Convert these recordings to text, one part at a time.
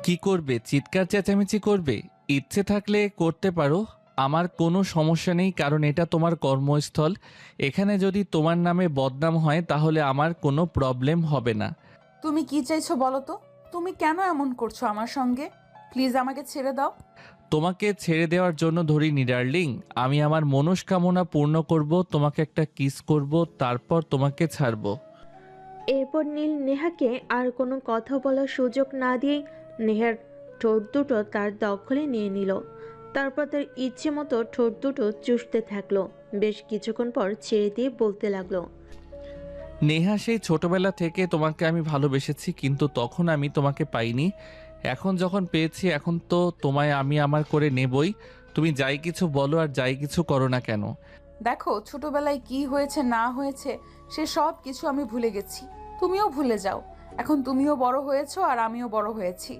কি করবে? চিৎকার চেঁচামেচি করবে? ইচ্ছে থাকলে করতে পারো, আমার কোনো সমস্যা নেই, কারণ এটা তোমার কর্মস্থল। এখানে যদি তোমার নামে বদনাম হয় তাহলে আমার কোনো প্রবলেম হবে না। তুমি কি চাইছো বলো তো? তুমি কেন এমন করছো আমার সঙ্গে? প্লিজ আমাকে ছেড়ে দাও। তোমাকে ছেড়ে দেওয়ার জন্য ধরিনি ডার্লিং, আমি আমার মনস্কামনা পূর্ণ করব, তোমাকে একটা কিস করব, তারপর তোমাকে ছাড়ব। এরপর নীল নেহাকে আর কোনো কথা বলার সুযোগ না দিয়েই নেহার ঠোঁট দুটো তার দখলে নিয়ে নিল। তারপর তার ইচ্ছে মতো ঠোঁট দুটো চুষতে থাকলো। বেশ কিছুক্ষণ পর ছেড়ে দিয়ে বলতে লাগলো, নেহা, সেই ছোটবেলা থেকে তোমাকে আমি ভালোবেসেছি, কিন্তু তখন আমি তোমাকে পাইনি। এখন যখন পেয়েছি, এখন তো তোমায় আমি আমার করে নেবই। তুমি যাই কিছু বলো আর যাই কিছু করো না কেন। দেখো, ছোটবেলায় কি হয়েছে না হয়েছে সে সব কিছু আমি ভুলে গেছি। তুমিও ভুলে যাও। এখন তুমিও বড় হয়েছো আর আমিও বড় হয়েছি।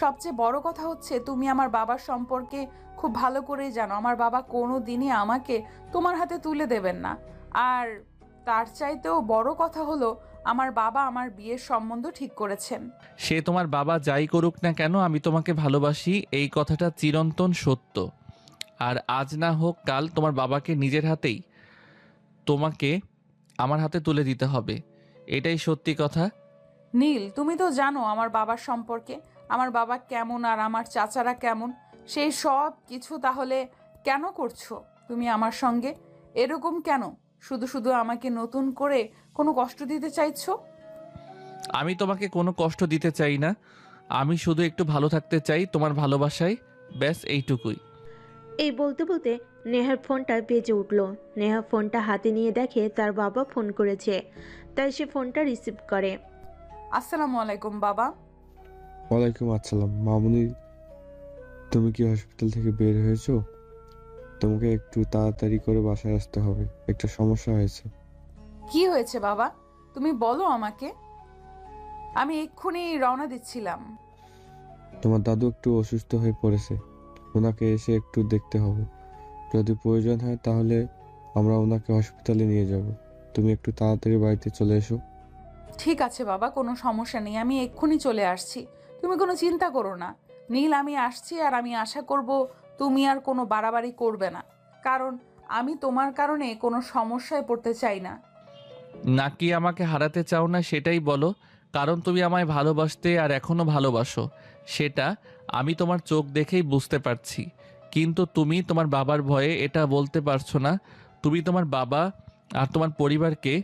সবচেয়ে বড় কথা হচ্ছে, তুমি আমার বাবার সম্পর্কে খুব ভালো করেই জানো। আমার বাবা কোনো দিনই আমাকে তোমার হাতে তুলে দেবেন না। আর তার চাইতেও বড় কথা হলো, আমার বাবা আমার বিয়ের সম্বন্ধ ঠিক করেছেন। সে তোমার বাবা যাই করুক না কেন, আমি তোমাকে ভালোবাসি, এই কথাটা চিরন্তন সত্য। আর আজ না হোক কাল তোমার বাবাকে নিজের হাতেই তোমাকে আমার হাতে তুলে দিতে হবে, এটাই সত্যি কথা। নীল, তুমি তো জানো আমার বাবার সম্পর্কে, আমার বাবা কেমন আর আমার চাচারা কেমন। সেই সব কিছু তাহলে কেন করছো তুমি আমার সঙ্গে? এরকম কেন? শুধু শুধু আমাকে নতুন করে কোনো কষ্ট দিতে চাইছো? আমি তোমাকে কোনো কষ্ট দিতে চাই না, আমি শুধু একটু ভালো থাকতে চাই তোমার ভালোবাসায়, ব্যাস এইটুকুই। এই বলতে বলতে নেহার ফোনটা বেজে উঠল। নেহা ফোনটা হাতে নিয়ে দেখে তার বাবা ফোন করেছে, তাই সে ফোনটা রিসিভ করে। আসসালামু আলাইকুম বাবা। ওয়ালাইকুম আসসালাম। মামুনি, তুমি কি হসপিটাল থেকে বের হয়েছো? তোমাকে একটু তাড়াতাড়ি করে বাসায় আসতে হবে, একটা সমস্যা হয়েছে। কি হয়েছে বাবা? তুমি বলো আমাকে। আমি এক্ষুনি রওনা দিচ্ছিলাম। তোমার দাদু একটু অসুস্থ হয়ে পড়েছে, ওনাকে এসে একটু দেখতে হবে। যদি প্রয়োজন হয় তাহলে আমরা ওনাকে হসপিটালে নিয়ে যাব। তুমি একটু তাড়াতাড়ি বাড়িতে চলে এসো। ঠিক আছে বাবা, কোনো সমস্যা নেই, আমি এক্ষুনি চলে আসছি। তুমি কোনো চিন্তা করো না নীল, আমি আসছি। আর আমি আশা করব তুমি আর কোনো বাড়াবাড়ি করবে না, কারণ আমি তোমার কারণে কোনো সমস্যায় পড়তে চাই না। নাকি আমাকে হারাতে চাও না সেটাই বলো, কারণ তুমি আমায় ভালোবাসতে আর এখনও ভালোবাসো, সেটা আমি তোমার চোখ দেখেই বুঝতে পারছি। কিন্তু তুমি তোমার বাবার ভয়ে এটা বলতে পারছো না। তুমি তোমার বাবা আর তোমার পরিবারকে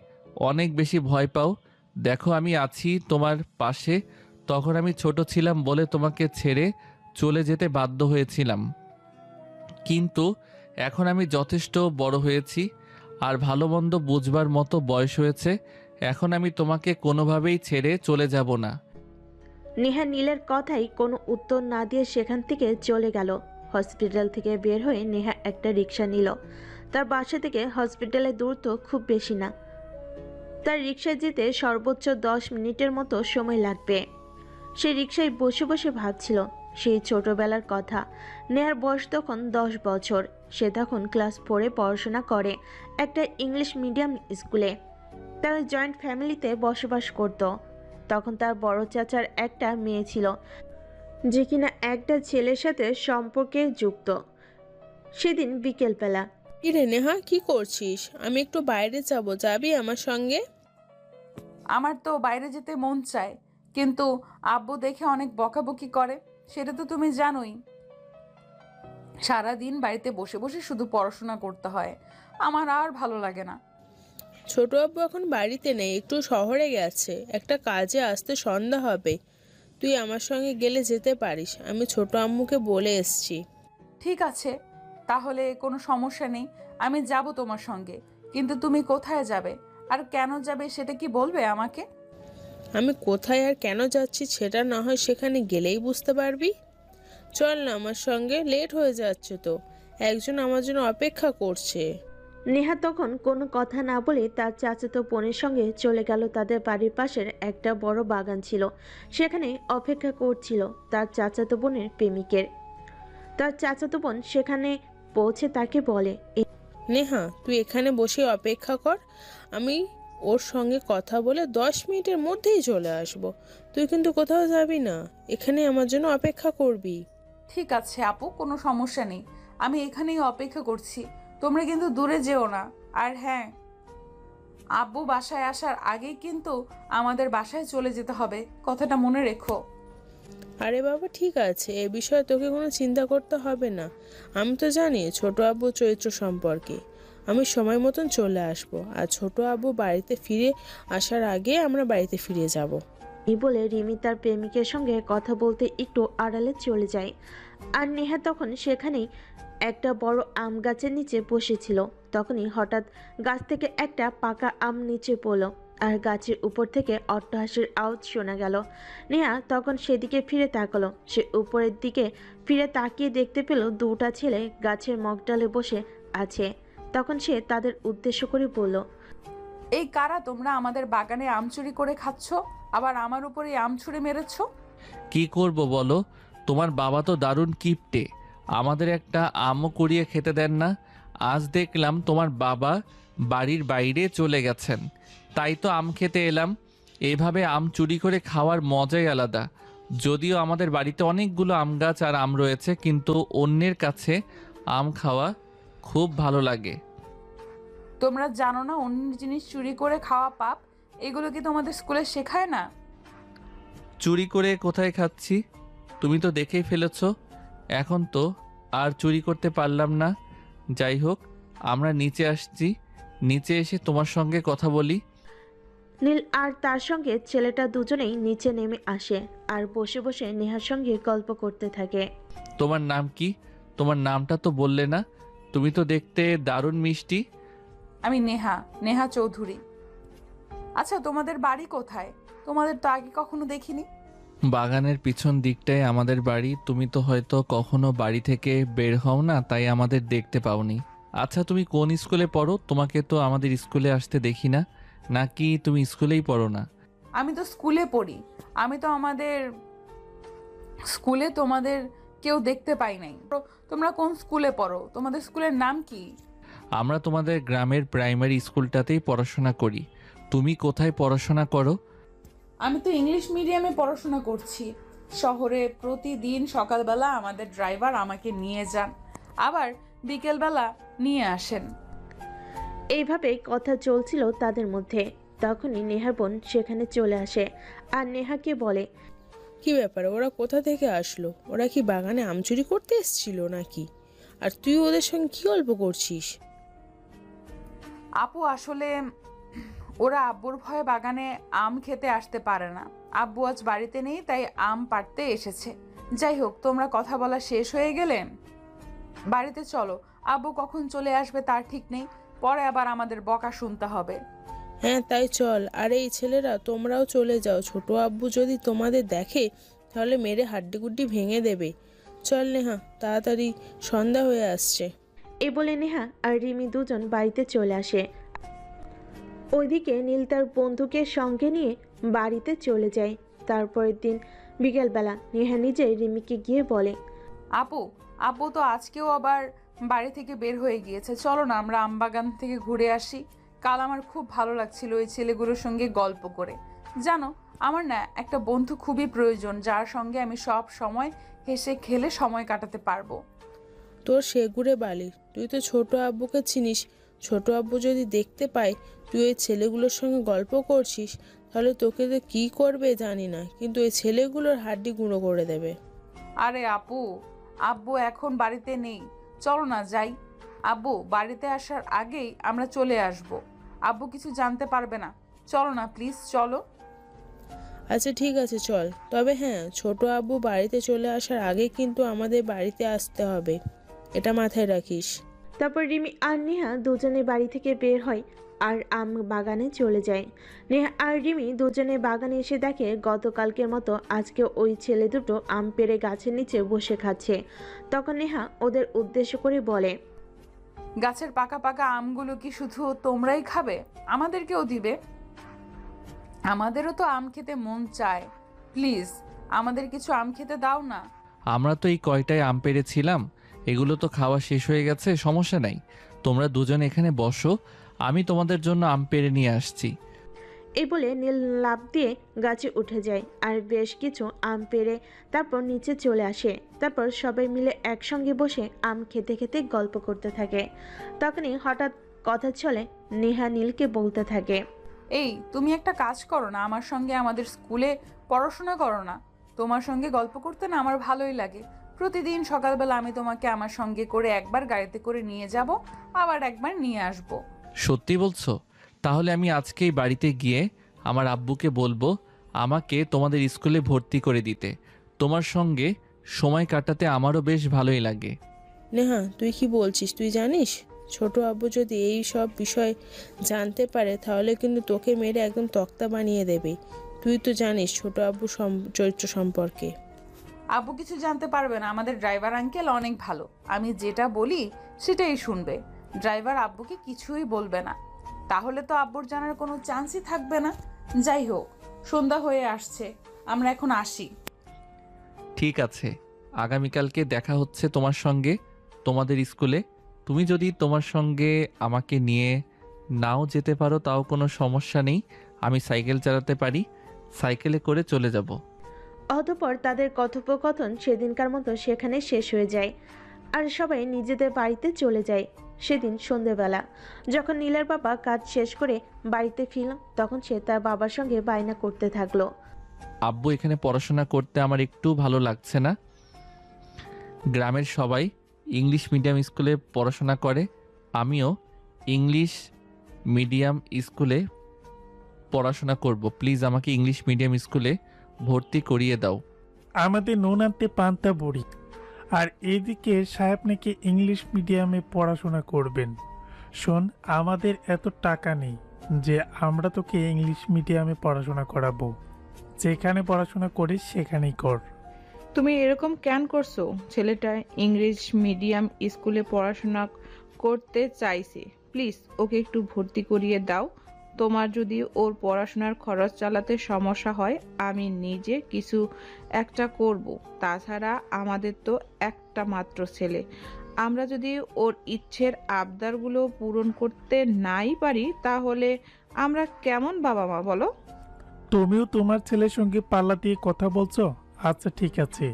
অনেক বেশি ভয় পাও। দেখো, আমি আছি তোমার পাশে। তখন আমি ছোট ছিলাম বলে তোমাকে ছেড়ে চলে যেতে বাধ্য হয়েছিলাম, কিন্তু এখন আমি যথেষ্ট বড় হয়েছি আর ভালো মন্দ বুঝবার মতো বয়স হয়েছে। এখন আমি তোমাকে কোনোভাবেই ছেড়ে চলে যাব না। নেহা নীলের কথাই কোনো উত্তর না দিয়ে সেখান থেকে চলে গেল। হসপিটাল থেকে বের হয়ে নেহা একটা রিক্সা নিল। তার বাসা থেকে হসপিটালের দূরত্ব খুব বেশি না। তার রিক্সায় যেতে সর্বোচ্চ 10 মিনিটের মতো সময় লাগবে। সে রিক্সায় বসে বসে ভাবছিল সেই ছোটবেলার কথা। নেহার বয়স তখন 10 বছর। সে তখন ক্লাস 4-এ পড়াশোনা করে একটা ইংলিশ মিডিয়াম স্কুলে। তারা জয়েন্ট ফ্যামিলিতে বসবাস করত। তখন তার বড় চাচার একটা মেয়ে ছিল, যে কিনা একটা ছেলের সাথে সম্পর্কে যুক্ত। সেদিন বিকেলবেলা কিরে নেহা, কি করছিস? আমি একটু বাইরে যাব, যাবি আমার সঙ্গে? আমার তো বাইরে যেতে মন চায়, কিন্তু আব্বু দেখে অনেক বকাবকি করে, সেটা তো তুমি জানোই। সারাদিন বাড়িতে বসে বসে শুধু পড়াশোনা করতে হয়, আমার আর ভালো লাগে না। ছোট আব্বু এখন বাড়িতে নেই, একটু শহরে গেছে, একটা কাজে আসতে সন্ধ্যা হবে। তুই আমার সঙ্গে গেলে যেতে পারিস, আমি ছোট আম্মুকে বলে এসছি। ঠিক আছে, তাহলে কোনো সমস্যা নেই, আমি যাব তোমার সঙ্গে। কিন্তু তুমি কোথায় যাবে আর কেন যাবে সেটা কি বলবে আমাকে? আমি কোথায় আর কেন যাচ্ছি সেটা না হয় সেখানে গেলেই বুঝতে পারবি। চল না আমার সঙ্গে, লেট হয়ে যাচ্ছে তো, একজন আমার জন্য অপেক্ষা করছে। নেহা তখন কোনো কথা না বলে তার চাচাতো বোনের সঙ্গে চলে গেল। তাদের বাড়ির পাশের একটা বড় বাগান ছিল, সেখানে অপেক্ষা করছিল তার চাচাতো বোনের প্রেমিকের। তার চাচাতো বোন সেখানে পৌঁছে তাকে বলে, নেহা, তুই এখানে বসে অপেক্ষা কর, আমি ওর সঙ্গে কথা বলে 10 মিনিটের মধ্যেই চলে আসব। তুই কিন্তু কোথাও যাবি না, এখানে আমার জন্য অপেক্ষা করবি। ঠিক আছে আপু, কোনো সমস্যা নেই, আমি এখানেই অপেক্ষা করছি। তোমরা কিন্তু দূরে যেও না। আর হ্যাঁ, আব্বু বাসায় আসার আগেই কিন্তু আমাদের বাসায় চলে যেতে হবে, কথাটা মনে রেখো। আরে বাবা ঠিক আছে, এ বিষয়ে তোকে কোনো চিন্তা করতে হবে না। আমি তো জানি ছোট আব্বু চরিত্র সম্পর্কে। আমি সময় মতন চলে আসব, আর ছোট আব্বু বাড়িতে ফিরে আসার আগে আমরা বাড়িতে ফিরে যাব। এই বলে রিমি তার প্রেমিকের সঙ্গে কথা বলতে একটু আড়ালে চলে যায়। আর নেহা তখন সেখানেই একটা বড় আম গাছের নিচে বসেছিল। তখনই হঠাৎ গাছ থেকে একটা পাকা আম নিচে পড়লো, আর গাছের উপর থেকে অট্টহাসির আওয়াজ শোনা গেল। নেহা তখন সেদিকে ফিরে তাকালো। সে উপরের দিকে ফিরে তাকিয়ে দেখতে পেল দুটা ছেলে গাছের মগডালে বসে আছে। তখন সে তাদের উদ্দেশ্য করে বলল, এই কারা তোমরা? আমাদের বাগানে আম চুরি করে খাচ্ছ, আবার আমার উপরে আম ছুঁড়ে মেরেছো। কি করব বলো? তোমার বাবা তো দারুণ কিপটে, আমাদের একটা আমও কুড়িয়ে খেতে দেন না। আজ দেখলাম তোমার বাবা বাড়ির বাইরে চলে গেছেন, তাই তো আম খেতে এলাম। এইভাবে আম চুরি করে খাওয়ার মজাই আলাদা। যদিও আমাদের বাড়িতে অনেকগুলো আম গাছ আর আম রয়েছে, কিন্তু অন্যের কাছে আম খাওয়া খুব ভালো লাগে। তোমরা জানো না অন্যের জিনিস চুরি করে খাওয়া পাপ? এগুলো কি তোমাদের স্কুলে শেখায় না? চুরি করে কোথায় খাচ্ছি? তুমি তো দেখেই ফেলেছ। এখন তো আর চুরি করতে পারলাম না। যাই হোক, আমরা নিচে আসছি, নিচে এসে তোমার সঙ্গে কথা বলি। নীল আর তার সঙ্গে ছেলেটা দুজনেই নিচে নেমে আসে আর বসে বসে নেহার সঙ্গে গল্প করতে থাকে। তোমার নাম কি? তোমার নামটা তো বললে না। তুমি তো দেখতে দারুণ মিষ্টি। আমি নেহা, নেহা চৌধুরী। আচ্ছা, তোমাদের বাড়ি কোথায়? তোমাদের তো আগে কখনো দেখিনি। বাগানের পিছন দিকটায় আমাদের বাড়ি। তুমি তো হয়তো কখনো বাড়ি থেকে বের হও না, তাই আমাদের দেখতে পাওনি। আচ্ছা, তুমি কোন স্কুলে পড়ো? তোমাকে তো আমাদের স্কুলে আসতে দেখি না। নাকি তুমি স্কুলেই পড়ো না? আমি তো স্কুলে পড়ি। আমি তো আমাদের স্কুলে তোমাদের কেউ দেখতে পাই নাই। তোমরা কোন স্কুলে পড়ো? তোমাদের স্কুলের নাম কি? আমরা তোমাদের গ্রামের প্রাইমারি স্কুলটাতেই পড়াশোনা করি। তুমি কোথায় পড়াশোনা করো? আমি তো ইংলিশ মিডিয়ামে পড়াশোনা করছি। শহরে প্রতিদিন সকালবেলা আমাদের ড্রাইভার আমাকে নিয়ে যান, আবার বিকেলবেলা নিয়ে আসেন। এইভাবেই কথা চলছিল তাদের মধ্যে। তখনই নেহার বোন সেখানে চলে আসে আর নেহাকে বলে, কি ব্যাপার, ওরা কোথা থেকে আসলো? ওরা কি বাগানে আম চুরি করতে এসেছিল নাকি? আর তুই ওদের সঙ্গে কি গল্প করছিস? আপু, আসলে ওরা আব্বুর ভয়ে বাগানে আম খেতে আসতে পারে না। আব্বু আজ বাড়িতে নেই, তাই আম পাড়তে এসেছে। যাই হোক, তোমরা কথা বলা শেষ হয়ে গেলে বাড়িতে চলো। আব্বু কখন চলে আসবে তার ঠিক নেই, পরে আবার আমাদের বকা শুনতে হবে। হ্যাঁ তাই চল। আর এই ছেলেরা তোমরাও চলে যাও, ছোট আব্বু যদি তোমাদের দেখে তাহলে মেরে হাড্ডিগুড্ডি ভেঙে দেবে। চল নেহা, তাড়াতাড়ি সন্ধ্যা হয়ে আসছে। এই বলে নেহা আর রিমি দুজন বাড়িতে চলে আসে। ওইদিকে নীল তার বন্ধুকে সঙ্গে নিয়ে বাড়িতে চলে যায়। তারপরের দিন বিকেলবেলা নেহা নিজে রিমিকে গিয়ে বলে, আপু, আব্বু তো আজকেও আবার বাড়ি থেকে বের হয়ে গিয়েছে। চলো না আমরা আমবাগান থেকে ঘুরে আসি। কাল আমার খুব ভালো লাগছিল ওই ছেলেগুলোর সঙ্গে গল্প করে। জানো, আমার না একটা বন্ধু খুবই প্রয়োজন, যার সঙ্গে আমি সব সময় হেসে খেলে সময় কাটাতে পারবো। তোর সেগুড়ে বালি, তুই তো ছোট আব্বুকে চিনিস। ছোট আব্বু যদি দেখতে পায় তুই ওই ছেলেগুলোর সঙ্গে গল্প করছিস, তাহলে তোকে তো কী করবে জানি না, কিন্তু ওই ছেলেগুলোর হাড্ডি গুঁড়ো করে দেবে। আরে আপু, আব্বু এখন বাড়িতে নেই, চলো না যাই। আব্বু বাড়িতে আসার আগেই আমরা চলে আসব। আব্বু কিছু জানতে পারবে না। চলো না প্লিজ, চলো। আচ্ছা ঠিক আছে চল, তবে হ্যাঁ, ছোট আব্বু বাড়িতে চলে আসার আগে কিন্তু আমাদের বাড়িতে আসতে হবে, এটা মাথায় রাখিস। তারপর রিমি আর নেহা দুজনে বাড়ি থেকে বের হয় আর আম বাগানে চলে যায়। নেহা আর রিমি দুজনে বাগানে এসে দেখে গতকালকের মতো আজকে ওই ছেলে দুটো আম পেড়ে গাছের নিচে বসে খাচ্ছে। তখন নেহা ওদের উদ্দেশ্য করে বলে, গাছের পাকা পাকা আমগুলো কি শুধু তোমরাই খাবে? আমাদেরকেও দিবে? আমাদেরও তো আম খেতে মন চায়। প্লিজ আমাদের কিছু আম খেতে দাও না। আমরা তো এই কয়টায় আম পেড়েছিলাম, এগুলো তো খাওয়া শেষ হয়ে গেছে। সমস্যা নাই, তোমরা দুজন এখানে বসো, আমি তোমাদের জন্য আম পেড়ে নিয়ে আসছি। এই বলে নীল লাফ দিয়ে গাছে উঠে যায় আর বেশ কিছু আম পেড়ে তারপর নিচে চলে আসে। তারপর সবাই মিলে একসঙ্গে বসে আম খেতে খেতে গল্প করতে থাকে। তখনই হঠাৎ কথা চলে নেহা নীলকে বলতে থাকে, এই তুমি একটা কাজ করো না, আমার সঙ্গে আমাদের স্কুলে পড়াশোনা করো না। তোমার সঙ্গে গল্প করতে না আমার ভালোই লাগে। প্রতিদিন সকালবেলা আমি তোমাকে আমার সঙ্গে করে একবার গাড়িতে করে নিয়ে যাব, আবার একবার নিয়ে আসব। সত্যি বলছো? তাহলে আমি আজকেই বাড়িতে গিয়ে আমার আব্বুকে বলবো আমাকে তোমাদের স্কুলে ভর্তি করে দিতে। তোমার সঙ্গে সময় কাটাতে আমারও বেশ ভালোই লাগে। নেহা, তুই কি বলছিস? তুই জানিস ছোট আব্বু যদি এই সব বিষয় জানতে পারে তাহলে কিন্তু তোকে মেরে একদম তক্তা বানিয়ে দেবে। তুই তো জানিস ছোট আব্বু চরিত্র সম্পর্কে। আব্বু কিছু জানতে পারবে না, আমাদের ড্রাইভার আঙ্কেল অনেক ভালো। আমি যেটা বলি সেটাই শুনবে। ড্রাইভার আব্বুকে কিছুই বলবে না, তাহলে তো আব্বুর জানার কোনো চান্সই থাকবে না। যাই হোক, সন্ধ্যা হয়ে আসছে, আমরা এখন আসি। ঠিক আছে, আগামীকালকে দেখা হচ্ছে তোমার সঙ্গে তোমাদের স্কুলে। তুমি যদি তোমার সঙ্গে আমাকে নিয়ে নাও যেতে পারো তাও কোনো সমস্যা নেই, আমি সাইকেল চালাতে পারি, সাইকেলে করে চলে যাব। অতঃপর তাদের কথোপকথন সেদিনকার মতো সেখানে শেষ হয়ে যায় আর সবাই নিজেদের বাড়িতে চলে যায়। সেদিন সন্ধেবেলা যখন নীলের বাবা কাজ শেষ করে বাড়িতে ফিরল তখন সে তার বাবার সঙ্গে বায়না করতে থাকলো, আব্বু, এখানে পড়াশোনা করতে আমার একটু ভালো লাগছে না। গ্রামের সবাই ইংলিশ মিডিয়াম স্কুলে পড়াশোনা করে, আমিও ইংলিশ মিডিয়াম স্কুলে পড়াশোনা করব। প্লিজ আমাকে ইংলিশ মিডিয়াম স্কুলে ভর্তি করিয়ে দাও। আমাদের নুন আনতে পান্তা বুড়ি, আর এদিকে সাহেব নাকি ইংলিশ মিডিয়ামে পড়াশোনা করবেন। শোন, আমাদের এত টাকা নেই যে আমরা তোকে ইংলিশ মিডিয়ামে পড়াশোনা করাবো। যেখানে পড়াশোনা করিস সেখানেই কর। তুমি এরকম কেন করছো? ছেলেটা ইংলিশ মিডিয়াম স্কুলে পড়াশোনা করতে চাইছে, প্লিজ ওকে একটু ভর্তি করিয়ে দাও। তোমার যদি ওর পড়াশোনার খরচ চালাতে সমস্যা হয় আমি নিজে কিছু একটা করব। তাছাড়া আমাদের তো একটা মাত্র ছেলে, আমরা যদি ওর ইচ্ছের আবদারগুলো পূরণ করতে নাই পারি তাহলে আমরা কেমন বাবা মা বলো? তুমিও তোমার ছেলের সঙ্গে পাল্লা দিয়ে কথা বলছো? আচ্ছা ঠিক আছে,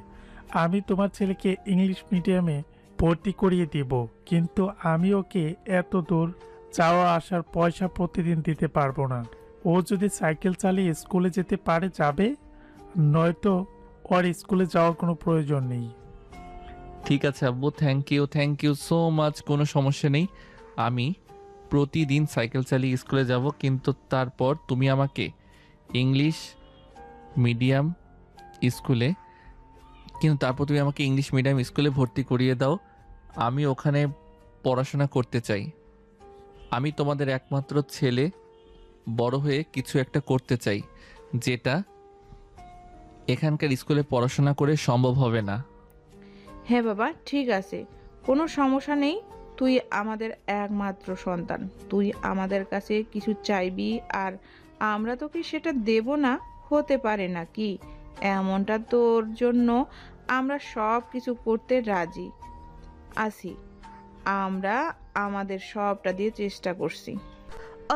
আমি তোমার ছেলেকে ইংলিশ মিডিয়ামে ভর্তি করিয়ে দিব, কিন্তু আমি ওকে এত দূর যাওয়া আসার পয়সা প্রতিদিন দিতে পারবো না। ও যদি সাইকেল চালিয়ে স্কুলে যেতে পারে যাবে, নয়তো ওর স্কুলে যাওয়ার কোনো প্রয়োজন নেই। ঠিক আছে আব্বু, থ্যাংক ইউ সো মাচ, কোনো সমস্যা নেই। আমি প্রতিদিন সাইকেল চালিয়ে স্কুলে যাব, কিন্তু তারপর তুমি আমাকে ইংলিশ মিডিয়াম স্কুলে ভর্তি করিয়ে দাও। আমি ওখানে পড়াশোনা করতে চাই। আমি তোমাদের একমাত্র ছেলে, বড় হয়ে কিছু একটা করতে চাই, যেটা এখানকার স্কুলে পড়াশোনা করে সম্ভব হবে না। হ্যাঁ বাবা, ঠিক আছে, কোনো সমস্যা নেই। তুই আমাদের একমাত্র সন্তান, তুই আমাদের কাছে কিছু চাইবি আর আমরা তোকে সেটা দেব না, হতে পারে না কি? এমনটা তোর জন্য আমরা সব কিছু করতে রাজি আছি, আমরা আমাদের সবটা দিয়ে চেষ্টা করছি।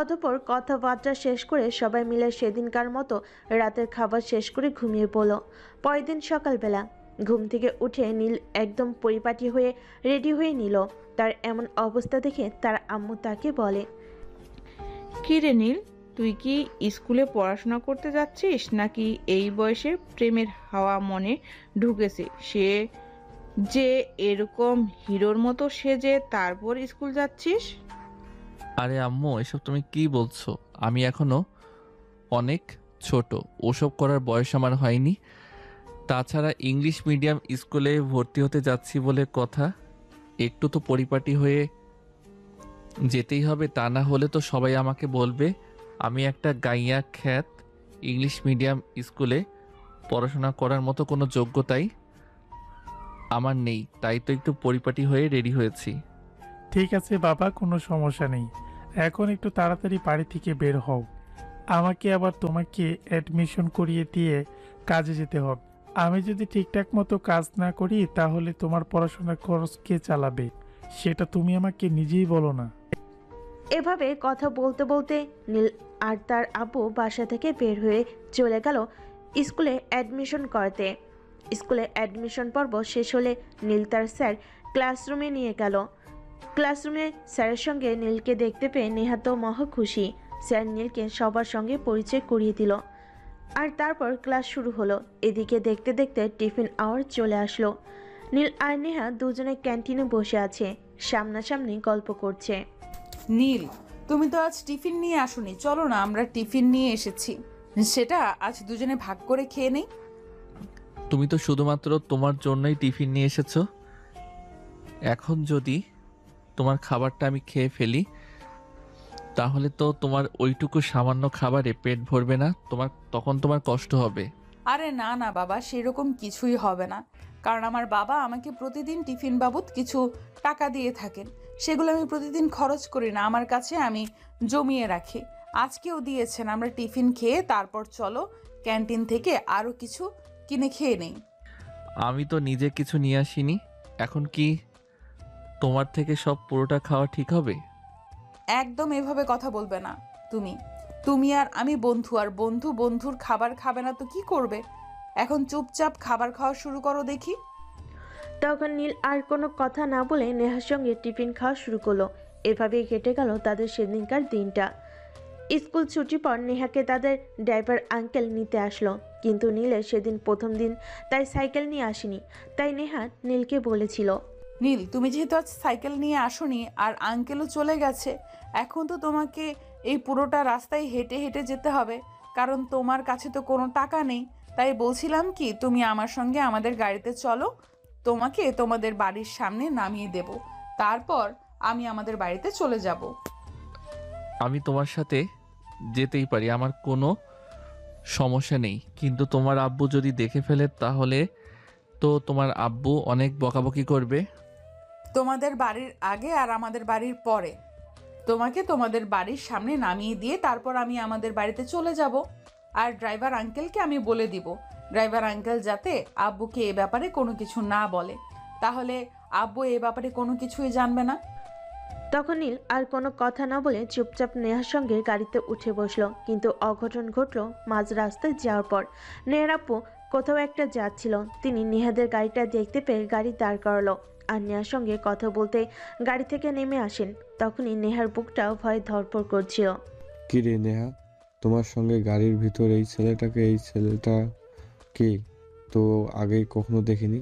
অতঃপর কথাবার্তা শেষ করে সবাই মিলে সেদিনকার মতো রাতের খাবার শেষ করে ঘুমিয়ে পড়ল। পরের দিন সকালবেলা ঘুম থেকে উঠে নীল একদম পরিপাটি হয়ে রেডি হয়ে নিল। তার এমন অবস্থা দেখে তার আম্মু তাকে বলে, কি রে নীল, তুই কি স্কুলে পড়াশোনা করতে যাচ্ছিস নাকি এই বয়সে প্রেমের হাওয়া মনে ঢুকেছে সে যে এরকম হিরোর মতো সেজে তারপর স্কুল যাচ্ছিস? আরে আম্মু, এসব তুমি কি বলছো? আমি এখনো অনেক ছোট, ওসব করার বয়স আমার হয়নি। তাছাড়া ইংলিশ মিডিয়াম স্কুলে ভর্তি হতে যাচ্ছি বলে কথা, একটু তো পরিপাটি হয়ে যেতেই হবে, তা না হলে তো সবাই আমাকে বলবে আমি একটা গাইয়া খ্যাত। ইংলিশ মিডিয়াম স্কুলে পড়াশোনা করার মতো কোনো যোগ্যতাই আমার নেই, তাই তো একটু পরিপাটি হয়ে রেডি হয়েছি। ঠিক আছে বাবা, কোনো সমস্যা নেই, এখন একটু তাড়াতাড়ি বাড়ি থেকে বের হও। আমাকে আবার তোমাকে অ্যাডমিশন করিয়ে দিয়ে কাজে যেতে হবে। আমি যদি ঠিকঠাক মতো কাজ না করি তাহলে তোমার পড়াশোনার খরচ কে চালাবে সেটা তুমি আমাকে নিজেই বলো না। এভাবে কথা বলতে বলতে নীল আর তার আব্বু বাসা থেকে বের হয়ে চলে গেল স্কুলে অ্যাডমিশন করতে। স্কুলে অ্যাডমিশন পর্ব শেষ হলে নীল তার স্যার ক্লাসরুমে নিয়ে গেল। ক্লাসরুমে স্যারের সঙ্গে নীলকে দেখতে পেয়ে নেহা তো মহা খুশি। স্যার নীলকে সবার সঙ্গে পরিচয় করিয়ে দিল আর তারপর ক্লাস শুরু হলো। এদিকে দেখতে দেখতে টিফিন আওয়ার চলে আসলো। নীল আর নেহা দুজনে ক্যান্টিনে বসে আছে, সামনাসামনি গল্প করছে। নীল, তুমি তো আজ টিফিন নিয়ে আসোনি, চলো না আমরা টিফিন নিয়ে এসেছি, সেটা আজ দুজনে ভাগ করে খেয়ে নেই। তুমি তো শুধুমাত্র তোমার জন্যই টিফিন নিয়ে এসেছো। এখন যদি তোমার খাবারটা আমি খেয়ে ফেলি তাহলে তো তোমার ওইটুকু সামান্য খাবারে পেট ভরবে না, তখন তোমার কষ্ট হবে। আরে না না বাবা, সেরকম কিছুই হবে না, কারণ আমার বাবা আমাকে প্রতিদিন টিফিন বাবদ কিছু টাকা দিয়ে থাকেন, সেগুলো আমি প্রতিদিন খরচ করি না, আমার কাছে আমি জমিয়ে রাখি। আজকেও দিয়েছেন। আমরা টিফিন খেয়ে তারপর চলো ক্যান্টিন থেকে আরও কিছু কিনে খেয়ে নেই। আমি তো নিজে কিছু নিয়ে আসিনি, এখন কি তোমার থেকে সব পুরোটা খাওয়া ঠিক হবে? একদম এভাবে কথা বলবে না। তুমি তুমি আর আমি বন্ধু, আর বন্ধু বন্ধুর খাবার খাবে না তো কি করবে? এখন চুপচাপ খাবার খাওয়া শুরু করো দেখি। তখন নীল আর কোনো কথা না বলে নেহার সঙ্গে টিফিন খাওয়া শুরু করলো। এভাবেই কেটে গেল তাদের সেদিনকার দিনটা। স্কুল ছুটির পর নেহাকে তাদের ড্রাইভার আঙ্কেল নিতে আসলো, কিন্তু নীলের সেদিন প্রথম দিন, তাই সাইকেল নিয়ে আসেনি। তাই নেহা নীলকে বলেছিল, নীল, তুমি যেহেতু আজ সাইকেল নিয়ে আসোনি আর আঙ্কেলও চলে গেছে, এখন তো তোমাকে এই পুরোটা রাস্তায় হেঁটে হেঁটে যেতে হবে, কারণ তোমার কাছে তো কোনো টাকা নেই। তাই বলছিলাম কি, তুমি আমার সঙ্গে আমাদের গাড়িতে চলো, তোমাকে তোমাদের বাড়ির সামনে নামিয়ে দেব, তারপর আমি আমাদের বাড়িতে চলে যাব। আমি তোমার সাথে যেতেই পারি, আমার কোনো সমস্যা নেই, কিন্তু তোমার আব্বু যদি দেখে ফেলে তাহলে তো তোমার আব্বু অনেক বকাবকি করবে। তোমাদের বাড়ির আগে আর আমাদের বাড়ির পরে তোমাকে তোমাদের বাড়ির সামনে নামিয়ে দিয়ে তারপর আমি আমাদের বাড়িতে চলে যাব। আর ড্রাইভার আঙ্কেলকে আমি বলে দিব, ড্রাইভার আঙ্কেল যাতে আব্বুকে এ ব্যাপারে কোনো কিছু না বলে, তাহলে আব্বু এ ব্যাপারে কোনো কিছুই জানবে না। তখন নীল আর কোনো কথা না বলে চুপচাপ নেহার সঙ্গে গাড়িতে উঠে বসলো। কিন্তু অঘটন ঘটলো মাঝ রাস্তায় যাওয়ার পর। নেহার আপু কোথাও একটা যাচ্ছিল, তিনি নেহাদের গাড়িটা দেখতে পেয়ে গাড়ি দাঁড় করালো আর নেহার সঙ্গে কথা বলতে গাড়ি থেকে নেমে আসেন। তখনই নেহার বুকটাও ভয়ে ধরপড় করছিল। কি রে নেহা, তোমার সঙ্গে গাড়ির ভিতর এই ছেলেটা কে? তো আগে কখনো দেখিনি।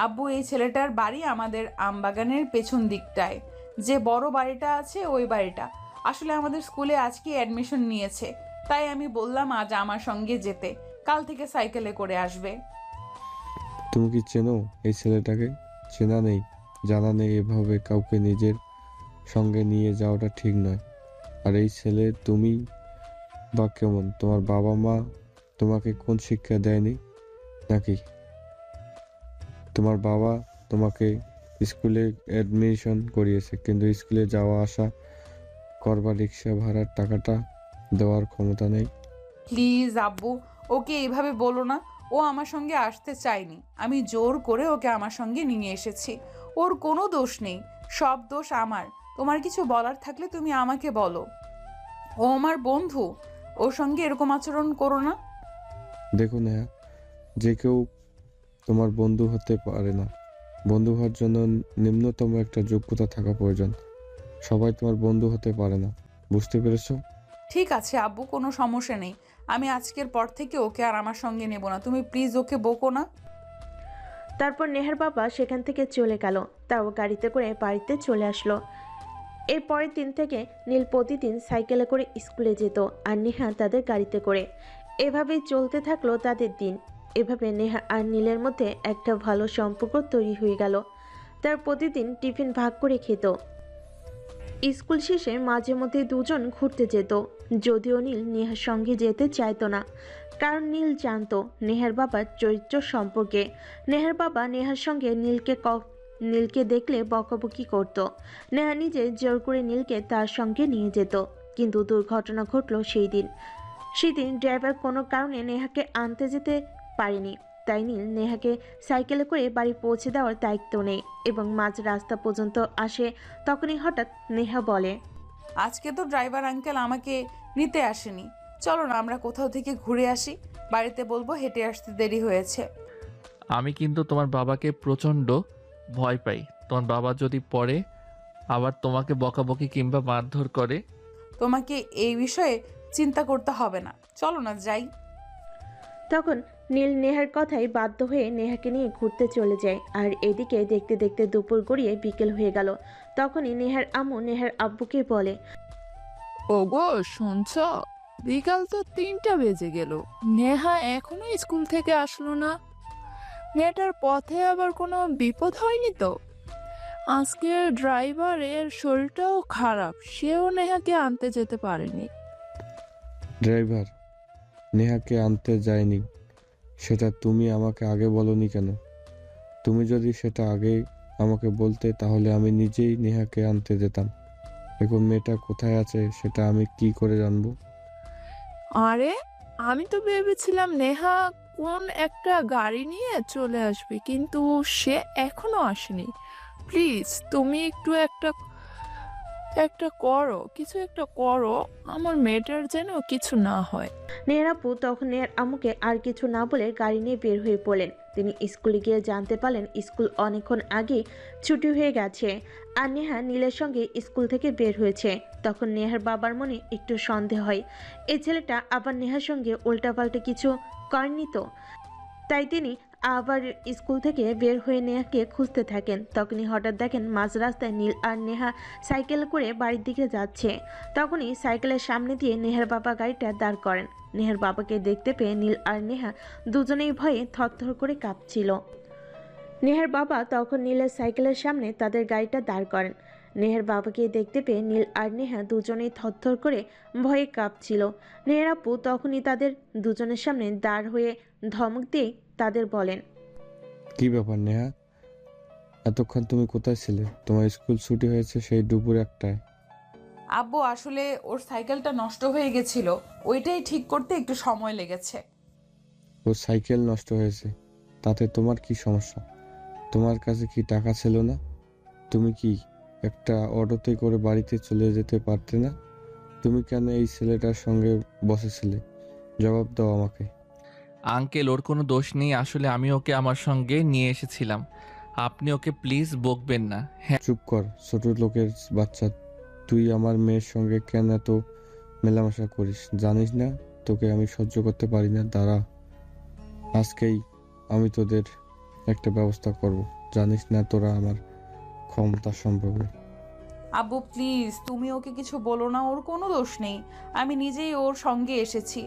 আব্বু, এই ছেলেটার বাড়ি আমাদের আমবাগানের পেছন দিকটায়, যে বড় বাড়িটা আছে ওই বাড়িটা। আসলে আমাদের স্কুলে আজকে অ্যাডমিশন নিয়েছে, তাই আমি বললাম আজ আমার সঙ্গে যেতে, কাল থেকে সাইকেলে করে আসবে। তুমি কি চেনো এই ছেলেটাকে? চেনা নেই, জানা নেই, এভাবে কাউকে নিজের সঙ্গে নিয়ে যাওয়াটা ঠিক নয়। আর এই ছেলে তুমি বা কেমন? তোমার বাবা মা তোমাকে কোন শিক্ষা দেয়নি নাকি? তোমার বাবা তোমাকে স্কুলে অ্যাডমিশন করিয়েছে, কিন্তু স্কুলে যাওয়া আসা করবার রিক্সা ভাড়ার টাকাটা দেওয়ার ক্ষমতা নেই। প্লিজ আব্বু, ওকে এইভাবে বলো না। ও আমার সঙ্গে আসতে চায়নি, আমি জোর করে ওকে আমার সঙ্গে নিয়ে এসেছি। ওর কোনো দোষ নেই, সব দোষ আমার। তোমার কিছু বলার থাকলে তুমি আমাকে বলো। ও আমার বন্ধু, ওর সঙ্গে এরকম আচরণ করো না। দেখো নেহা, যে কেউ তোমার বন্ধু হতে পারে না। বন্ধু হওয়ার জন্য নিম্নতম একটা যোগ্যতা থাকা প্রয়োজন। সবাই তোমার বন্ধু হতে পারে না, বুঝতে পেরেছো? ঠিক আছে আব্বু, কোনো সমস্যা নেই, আমি আজকের পর থেকে ওকে আর আমার সঙ্গে নেব না। তুমি প্লিজ ওকে বকো না। তারপর নেহার বাবা সেখান থেকে চলে গেল, তাও গাড়িতে করে বাড়িতে চলে আসলো। এর পরের দিন থেকে নীল প্রতিদিন সাইকেলে করে স্কুলে যেত আর নেহা তাদের গাড়িতে করে। এভাবেই চলতে থাকলো তাদের দিন। এভাবে নেহা আর নীলের মধ্যে একটা ভালো সম্পর্ক তৈরি হয়ে গেল। তার প্রতিদিন টিফিন ভাগ করে খেত। স্কুল শেষে মাঝে মধ্যে দুজন ঘুরতে যেত, যদিও নীল নেহার সঙ্গে যেতে চাইতো না, কারণ নীল জানতো নেহার বাবার চরিত্র সম্পর্কে। নেহার বাবা নেহার সঙ্গে নীলকে দেখলে বকাবকি করত। নেহা নিজে জোর করে নীলকে তার সঙ্গে নিয়ে যেত, কিন্তু দুর্ঘটনা ঘটল সেদিন ড্রাইভার কোনো কারণে নেহাকে আনতে যেতে পারেনি। তাই নীল নেহাকে সাইকেলে করে বাড়ি পৌঁছে দেওয়ার দায়িত্ব নেয় এবং মাঝ রাস্তা পর্যন্ত আসে। তখনই হঠাৎ নেহা বলে, আজকে তো ড্রাইভার আঙ্কেল আমাকে নিতে আসেনি। চলো না আমরা কোথাও থেকে ঘুরে আসি, বাড়িতে বলবো হেঁটে আসতে দেরি হয়েছে। আমি কিন্তু তোমার বাবাকে প্রচণ্ড ভয় পাই। তোমার বাবা যদি পরে আবার তোমাকে বকাবকি কিংবা মারধর করে। তোমাকে এই বিষয়ে চিন্তা করতে হবে না, চলো না যাই। তখন নীল নেহার কথায় বাধ্য হয়ে নেহাকে নিয়ে ঘুরতে চলে যায়। আর এদিকে দেখতে দেখতে দুপুর গড়িয়ে বিকেল হয়ে গেল। তখনই নেহার আম্মু নেহার আব্বুকে বলে, ওগো শুনছ, বিকাল তো 3টা বেজে গেল, নেহা এখনো স্কুল থেকে আসলো না। মেয়েটার পথে আবার কোনো বিপদ হয়নি তো? আজকে ড্রাইভারের শরীরটাও খারাপ, সেও নেহাকে আনতে যেতে পারেনি। ড্রাইভার নেহাকে আনতে যায়নি, সেটা তুমি আমাকে আগে বলনি কেন? তুমি যদি সেটা আগে আমাকে বলতে তাহলে আমি নিজেই নেহাকে আনতে যেতাম। এখন মেয়েটা কোথায় আছে সেটা আমি কি করে জানবো? আরে আমি তো ভেবেছিলাম নেহা কোন একটা গাড়ি নিয়ে চলে আসবে, কিন্তু সে এখনো আসেনি। প্লিজ তুমি একটু একটা করো, কিছু একটা করো, আমার মেয়েটার যেন কিছু না হয়। নেহার আপু তখন নেহার আম্মুকে আর কিছু না বলে গাড়ি নিয়ে বের হয়ে পড়লেন। তিনি স্কুলে গিয়ে জানতে পারলেন স্কুল অনেকক্ষণ আগেই ছুটি হয়ে গেছে আর নেহা নীলের সঙ্গে স্কুল থেকে বের হয়েছে। তখন নেহার বাবার মনে একটু সন্দেহ হয়, এই ছেলেটা আবার নেহার সঙ্গে উল্টাপাল্টা কিছু করেনি তো। তাই তিনি আবার স্কুল থেকে বের হয়ে নেহাকে খুঁজতে থাকেন। তখনই হঠাৎ দেখেন মাঝ রাস্তায় নীল আর নেহা সাইকেল করে বাড়ির দিকে যাচ্ছে। তখনই সাইকেলের সামনে দিয়ে নেহার বাবা গাড়িটা দাঁড় করেন। নেহার বাবাকে দেখতে পেয়ে নীল আর নেহা দুজনেই ভয়ে থরথর করে কাঁপছিল। নেহার বাবা তখন নীলের সাইকেলের সামনে তাদের গাড়িটা দাঁড় করেন। নেহার বাবাকে দেখতে পেয়ে নীল আর নেহা দুজনেই থরথর করে ভয়ে কাঁপছিল। নেহার আপু তখনই তাদের দুজনের সামনে দাঁড় হয়ে ধমক দিয়ে তাদের বলেন, কি ব্যাপার নেহা, এতক্ষণ তুমি কোথায় ছিলে? তোমার স্কুল ছুটি হয়েছে সেই দুপুর 1টায়। আব্বু আসলে ওর সাইকেলটা নষ্ট হয়ে গেছিল, ওইটাই ঠিক করতে একটু সময় লেগেছে। ও সাইকেল নষ্ট হয়েছে, তাতে তোমার কি সমস্যা? তোমার কাছে কি টাকা ছিল না? তুমি কি একটা অটোতে করে বাড়িতে চলে যেতে পারতে না? তুমি কেন এই ছেলেটার সঙ্গে বসেছিলে? জবাব দাও আমাকে। আঙ্কেল, ওর কোনো দোষ নেই, আসলে আমি ওকে আমার সঙ্গে নিয়ে এসেছিলাম। আপনি ওকে প্লিজ বকবেন না। হ্যাঁ, চুপ কর ছোট লোকের বাচ্চা, তুই আমার মেয়ের সঙ্গে কেন এত মেলামেশা করিস? জানিস না তোকে আমি সহ্য করতে পারি না? দাঁড়া, আজকেই আমি তোদের একটা ব্যবস্থা করব। জানিস না তোরা আমার ক্ষমতা সম্পর্কে। আব্বু প্লিজ তুমি ওকে কিছু বলো না, ওর কোনো দোষ নেই, আমি নিজেই ওর সঙ্গে এসেছি।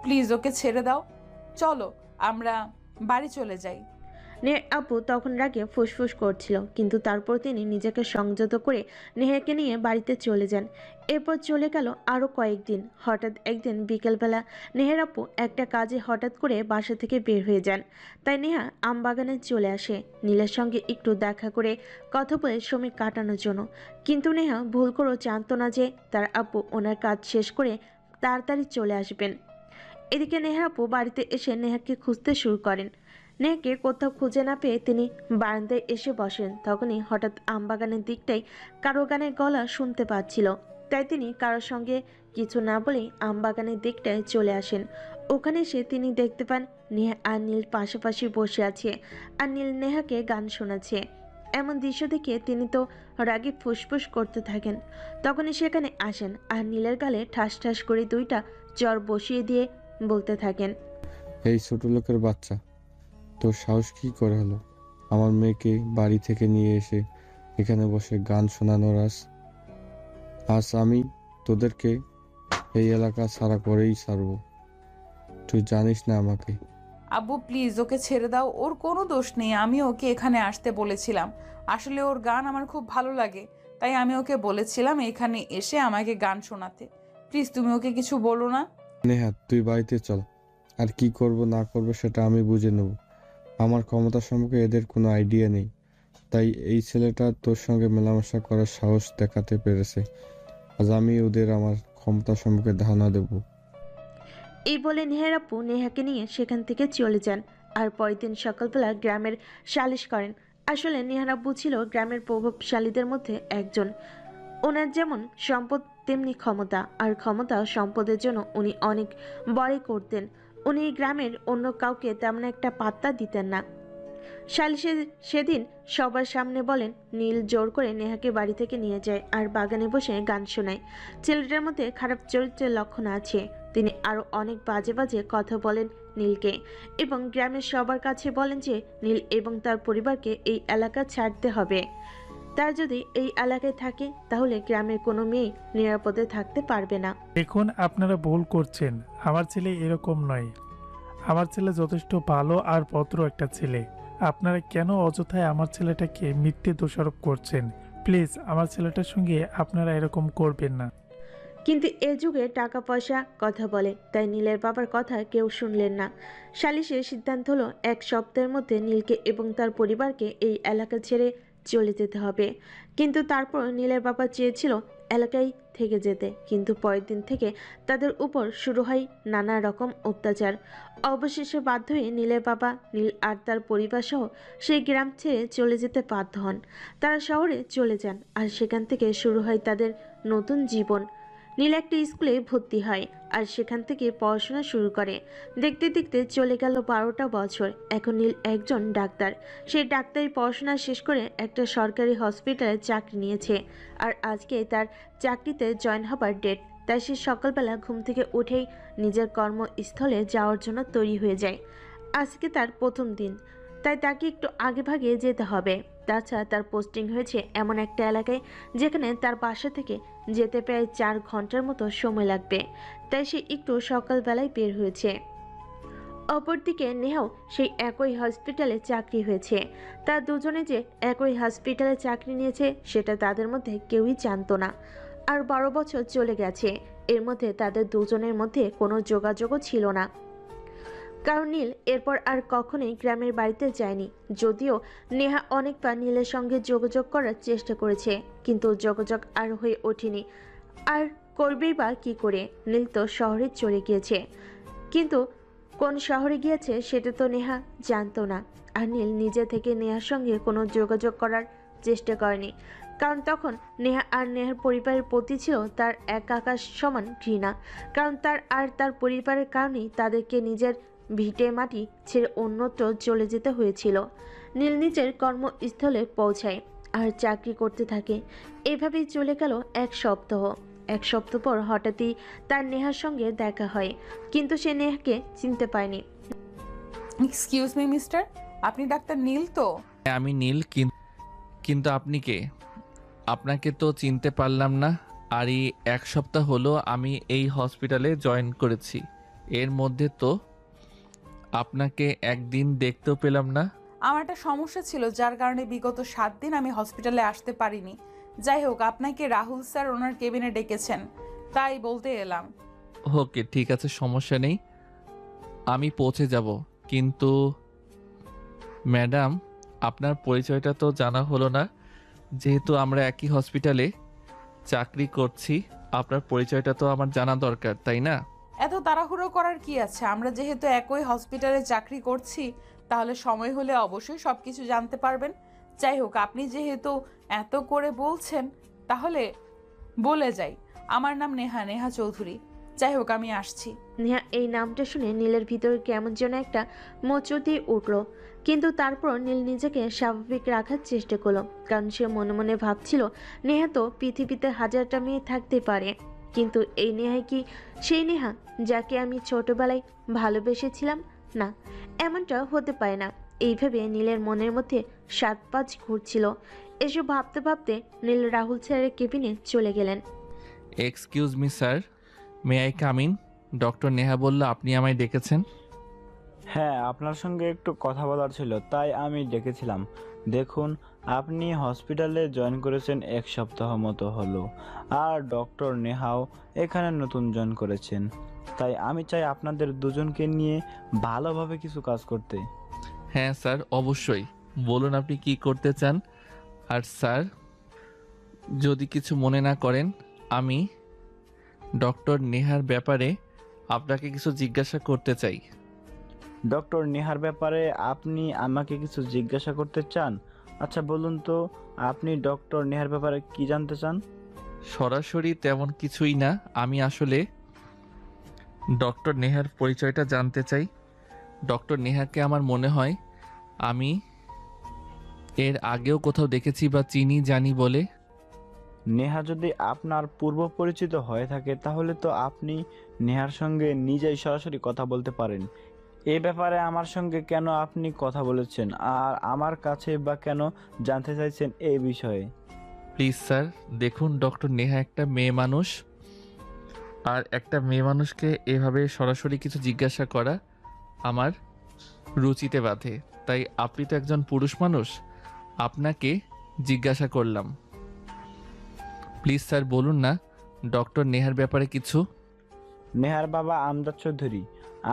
প্লিজ ওকে ছেড়ে দাও, চলো আমরা বাড়ি চলে যাই। নেহার আপু তখন রাগে ফুসফুস করছিল, কিন্তু তারপর তিনি নিজেকে সংযত করে নেহাকে নিয়ে বাড়িতে চলে যান। এরপর চলে গেল আরও কয়েকদিন। হঠাৎ একদিন বিকেলবেলা নেহার আপু একটা কাজে হঠাৎ করে বাসা থেকে বের হয়ে যান। তাই নেহা আমবাগানে চলে আসে নীলের সঙ্গে একটু দেখা করে কথা বলে সময় কাটানোর জন্য। কিন্তু নেহা ভুল করেও জানতো না যে তার আপু ওনার কাজ শেষ করে তাড়াতাড়ি চলে আসবেন। এদিকে নেহার আপু বাড়িতে এসে নেহাকে খুঁজতে শুরু করেন। নেহাকে কোথাও খুঁজে না পেয়ে তিনি বারান্দায় এসে বসেন। তখনই হঠাৎ আমবাগানের দিকটাই কারো গানের গলা শুনতে পাচ্ছিল। তাই তিনি কারোর সঙ্গে কিছু না বলেই আমবাগানের দিকটায় চলে আসেন। ওখানে এসে তিনি দেখতে পান নেহা আর নীল পাশাপাশি বসে আছে আর নীল নেহাকে গান শোনাচ্ছে। এমন দৃশ্য দেখে তিনি তো রাগে ফুসফুস করতে থাকেন। তখনই সেখানে আসেন আর নীলের গালে ঠাস ঠাস করে 2টা চর বসিয়ে দিয়ে বলতে থাকেন, এই ছোট লোকের বাচ্চা, তোর সাহস কি করে হলো আমার মেয়েকে বাড়ি থেকে নিয়ে এসে এখানে বসে গান শোনানোর? আজ আমি তোদেরকে এই এলাকা ছাড়া করেই ছাড়বো। তুই জানিস না আমাকে। আব্বু প্লিজ ওকে ছেড়ে দাও, ওর কোনো দোষ নেই, আমি ওকে এখানে আসতে বলেছিলাম। আসলে ওর গান আমার খুব ভালো লাগে, তাই আমি ওকে বলেছিলাম এখানে এসে আমাকে গান শোনাতে। প্লিজ তুমি ওকে কিছু বলো না। নেহা তুই বাড়িতে চল, আর কি করব না করব সেটা আমি বুঝে নেব। আমার ক্ষমতা সম্পর্কে এদের কোনো আইডিয়া নেই, তাই এই ছেলেটা তোর সঙ্গে মেলামেশা করার সাহস দেখাতে পেরেছে। আজ আমি ওদের আমার ক্ষমতা সম্পর্কে ধারণা দেব। এই বলে নেহার আপু নেহাকে নিয়ে সেখান থেকে চলে যান। আর পরের দিন সকালবেলা গ্রামের সালিশ করেন। আসলে নেহার আব্বু ছিল গ্রামের প্রভাবশালীদের মধ্যে একজন। ওনার যেমন সম্পদ তেমনি ক্ষমতা, আর ক্ষমতা সম্পদের জন্য উনি অনেক বড় করতেন। উনি এই গ্রামের অন্য কাউকে তেমন একটা পাত্তা দিতেন না। সালিশে সেদিন সবার সামনে বলেন, নীল জোর করে নেহাকে বাড়ি থেকে নিয়ে যায় আর বাগানে বসে গান শোনায়। ছেলেটার মধ্যে খারাপ চরিত্রের লক্ষণ আছে। তিনি আরো অনেক বাজে বাজে কথা বলেন নীলকে, এবং গ্রামের সবার কাছে বলেন যে নীল এবং তার পরিবারকে এই এলাকা ছাড়তে হবে। তার যদি এই এলাকায় থাকে তাহলে গ্রামের কোনো মেয়ে নিরাপদে থাকতে পারবে না। দেখুন, আপনারা ভুল করছেন। আমার ছেলে এরকম নয়। আমার ছেলে যথেষ্ট ভালো আর ভদ্র একটা ছেলে। আপনারা কেন অযথায় আমার ছেলেটাকে মিথ্যে দোষারোপ করছেন? প্লিজ, আমার ছেলেটার সঙ্গে আপনারা এরকম করবেন না। কিন্তু এ যুগে টাকা পয়সা কথা বলে, তাই নীলের বাবার কথা কেউ শুনলেন না। সালিশের সিদ্ধান্ত হলো 1 সপ্তাহের মধ্যে নীলকে এবং তার পরিবারকে এই এলাকা ছেড়ে চলে যেতে হবে। কিন্তু তারপর নীলের বাবা চেয়েছিল এলাকায় থেকে যেতে, কিন্তু পরের দিন থেকে তাদের উপর শুরু হয় নানা রকম অত্যাচার। অবশেষে বাধ্য হয়ে নীলের বাবা নীল আর তার পরিবার সহ সেই গ্রাম ছেড়ে চলে যেতে বাধ্য হন। তারা শহরে চলে যান আর সেখান থেকে শুরু হয় তাদের নতুন জীবন। নীল একটা স্কুলে ভর্তি হয় আর সেখান থেকে পড়াশোনা শুরু করে। দেখতে দেখতে চলে গেল 12টা বছর। এখন নীল একজন ডাক্তার। সেই ডাক্তারি পড়াশোনা শেষ করে একটা সরকারি হসপিটালে চাকরি নিয়েছে, আর আজকে তার চাকরিতে জয়েন হবার ডেট। তাই সে সকালবেলা ঘুম থেকে উঠেই নিজের কর্মস্থলে যাওয়ার জন্য তৈরি হয়ে যায়। আজকে তার প্রথম দিন, তাই তাকে একটু আগে ভাগে যেতে হবে। তাছাড়া তার পোস্টিং হয়েছে এমন একটা এলাকায় যেখানে তার বাসা থেকে যেতে প্রায় 4 ঘন্টার মতো সময় লাগবে, তাই সে একটু সকালবেলায় বের হয়েছে। অপরদিকে নেহাও সেই একই হসপিটালে চাকরি হয়েছে। তার দুজনে যে একই হসপিটালে চাকরি নিয়েছে সেটা তাদের মধ্যে কেউই জানতো না। আর 12 বছর চলে গেছে, এর মধ্যে তাদের দুজনের মধ্যে কোনো যোগাযোগও ছিল না। কারণ নীল এরপর আর কখনোই গ্রামের বাড়িতে যায়নি। যদিও নেহা অনেকবার নীলের সঙ্গে যোগাযোগ করার চেষ্টা করেছে, কিন্তু যোগাযোগ আর হয়ে ওঠেনি। আর করবেই বা কী করে? নীল তো শহরে চলে গিয়েছে, কিন্তু কোন শহরে গিয়েছে সেটা তো নেহা জানতো না। আর নীল নিজে থেকে নেহার সঙ্গে কোনো যোগাযোগ করার চেষ্টা করেনি, কারণ তখন নেহা আর নেহার পরিবারের প্রতি ছিল তার এক আকাশ সমান ঘৃণা। কারণ তার আর তার পরিবারের কারণেই তাদেরকে নিজের ভিটে মাটি ছেড়ে অন্যত্র চলে যেতে হয়েছিল। নীল নিজের কর্মস্থলে পৌঁছায় আর চাকরি করতে থাকে। এভাবেই চলে গেল 1 সপ্তাহ। 1 সপ্তাহ পর হঠাৎই তার নেহার সঙ্গে দেখা হয়, কিন্তু সে নেহাকে চিনতে পায়নি। এক্সকিউজ মি মিস্টার, আপনি ডাক্তার নীল তো? হ্যাঁ, আমি নীল। কিন্তু আপনি কে? আপনাকে তো চিনতে পারলাম না। আর এই 1 সপ্তাহ হলো আমি এই হসপিটালে জয়েন করেছি। এর মধ্যে তো আপনাকে একদিন দেখতেও পেলাম না। আমার একটা সমস্যা ছিল যার কারণে বিগত 7 দিন আমি হসপিটালে আসতে পারিনি। যাই হোক, আপনাকে রাহুল স্যার ওনার কেবিনে ডেকেছেন, তাই বলতে এলাম। ওকে, ঠিক আছে, সমস্যা নেই, আমি পৌঁছে যাব। কিন্তু ম্যাডাম, আপনার পরিচয়টা তো জানা হলো না। যেহেতু আমরা একই হসপিটালে চাকরি করছি, আপনার পরিচয়টা তো আমার জানা দরকার, তাই না? এত তাড়াহুড়ো করার কি আছে? আমরা যেহেতু একই হসপিটালে চাকরি করছি, তাহলে সময় হলে অবশ্যই সব কিছু জানতে পারবেন। যাই হোক, আপনি যেহেতু এত করে বলছেন তাহলে বলে যাই, আমার নাম নেহা, নেহা চৌধুরী। যাই হোক, আমি আসছি। নেহা এই নামটা শুনে নীলের ভিতরে কেমন যেন একটা মোচড় উঠল, কিন্তু তারপর নীল নিজেকে স্বাভাবিক রাখার চেষ্টা করলো। কারণ সে মনে মনে ভাবছিল নেহা তো পৃথিবীতে হাজারটা মেয়ে থাকতে পারে, কিন্তু এই নেহাই কি সেই নেহা যাকে আমি ছোটবেলায় ভালোবেসেছিলাম? না, এমনটা হতে পারে না। এইভাবে নীলের মনের মধ্যে 7 পাঁচ ঘুরছিল। এসব ভাবতে ভাবতে নীল রাহুল স্যারের কেবিনে চলে গেলেন। Excuse me sir, may I come in? Doctor Neha বলল আপনি আমায় ডেকেছেন। হ্যাঁ, আপনার সঙ্গে একটু কথা বলার ছিল, তাই আমি ডেকেছিলাম। দেখুন, আপনি হসপিটালে জয়েন করেছেন 1 সপ্তাহ মতো হলো, আর ডক্টর নেহাও এখানে নতুন জয়েন করেছেন। তাই আমি চাই আপনাদের দুজনকে নিয়ে ভালোভাবে কিছু কাজ করতে। হ্যাঁ স্যার, অবশ্যই, বলুন আপনি কি করতে চান। আর স্যার, যদি কিছু মনে না করেন, আমি ডক্টর নেহার ব্যাপারে আপনাকে কিছু জিজ্ঞাসা করতে চাই। ডক্টর নেহার ব্যাপারে আপনি আমাকে কিছু জিজ্ঞাসা করতে চান? আচ্ছা বলুন তো, আপনি ডক্টর নেহার ব্যাপারে কি জানতে চান? সরাসরি তেমন কিছুই না, আমি আসলে ডক্টর নেহার পরিচয়টা জানতে চাই। ডক্টর নেহাকে আমার মনে হয় আমি এর আগেও কোথাও দেখেছি বা চিনি জানি বলে। নেহা যদি আপনার পূর্ব পরিচিত হয়ে থাকে তাহলে তো আপনি নেহার সঙ্গে নিজেই সরাসরি কথা বলতে পারেন। এ ব্যাপারে আমার সঙ্গে কেন আপনি কথা বলেছেন আর আমার কাছে বা কেন জানতে চাইছেন এই বিষয়ে? প্লিজ স্যার, দেখুন ডক্টর নেহা একটা মেয়ে মানুষ, আর একটা মেয়ে মানুষকে এভাবে সরাসরি কিছু জিজ্ঞাসা করা আমার রুচিতে বাধে। তাই আপনি তো একজন পুরুষ মানুষ, আপনাকে জিজ্ঞাসা করলাম। প্লিজ স্যার বলুন না ডক্টর নেহার ব্যাপারে কিছু। নেহার বাবা আমজাদ চৌধুরী।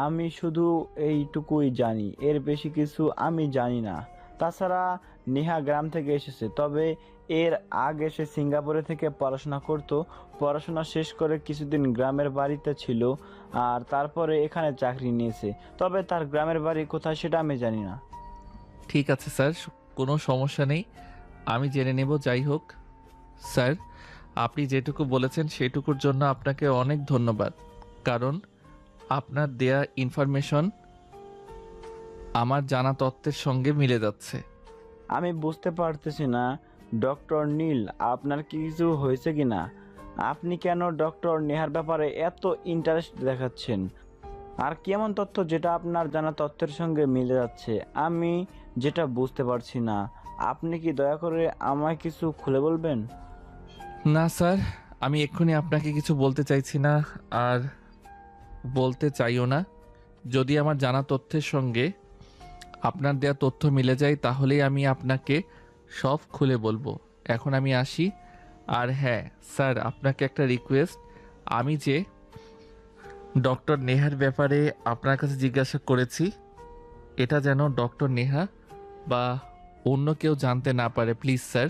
আমি শুধু এইটুকুই জানি, এর বেশি কিছু আমি জানি না। তাছাড়া নেহা গ্রাম থেকে এসেছে, তবে এর আগে সে সিঙ্গাপুরে থেকে পড়াশোনা করত। পড়াশোনা শেষ করে কিছুদিন গ্রামের বাড়িতে ছিল আর তারপরে এখানে চাকরি নিয়েছে। তবে তার গ্রামের বাড়ি কোথায় সেটা আমি জানি না। ঠিক আছে স্যার, কোনো সমস্যা নেই, আমি জেনে নেব। যাই হোক স্যার, আপনি যেটুকু বলেছেন সেটুকুর জন্য আপনাকে অনেক ধন্যবাদ, কারণ আপনার দেয়া ইনফরমেশন আমার জানা তথ্যের সঙ্গে মিলে যাচ্ছে। আমি বুঝতে পারতেছি না ডক্টর নীল, আপনার কি কিছু হয়েছে কি না? আপনি কেন ডক্টর নেহার ব্যাপারে এত ইন্টারেস্ট দেখাচ্ছেন? আর কেমন তথ্য যেটা আপনার জানা তথ্যের সঙ্গে মিলে যাচ্ছে আমি যেটা বুঝতে পারছি না। আপনি কি দয়া করে আমায় কিছু খুলে বলবেন? না স্যার, আমি এক্ষুনি আপনাকে কিছু বলতে চাইছি না, আর বলতে চাইও না। যদি আমার জানা তথ্যের সঙ্গে আপনার দেয়া তথ্য মিলে যায় তাহলেই আমি আপনাকে সব খুলে বলবো। এখন আমি আসি। আর হ্যাঁ স্যার, আপনাকে একটা রিকোয়েস্ট, আমি যে ডক্টর নেহার ব্যাপারে আপনার কাছে জিজ্ঞাসা করেছি এটা যেন ডক্টর নেহা বা অন্য কেউ জানতে না পারে, প্লিজ স্যার।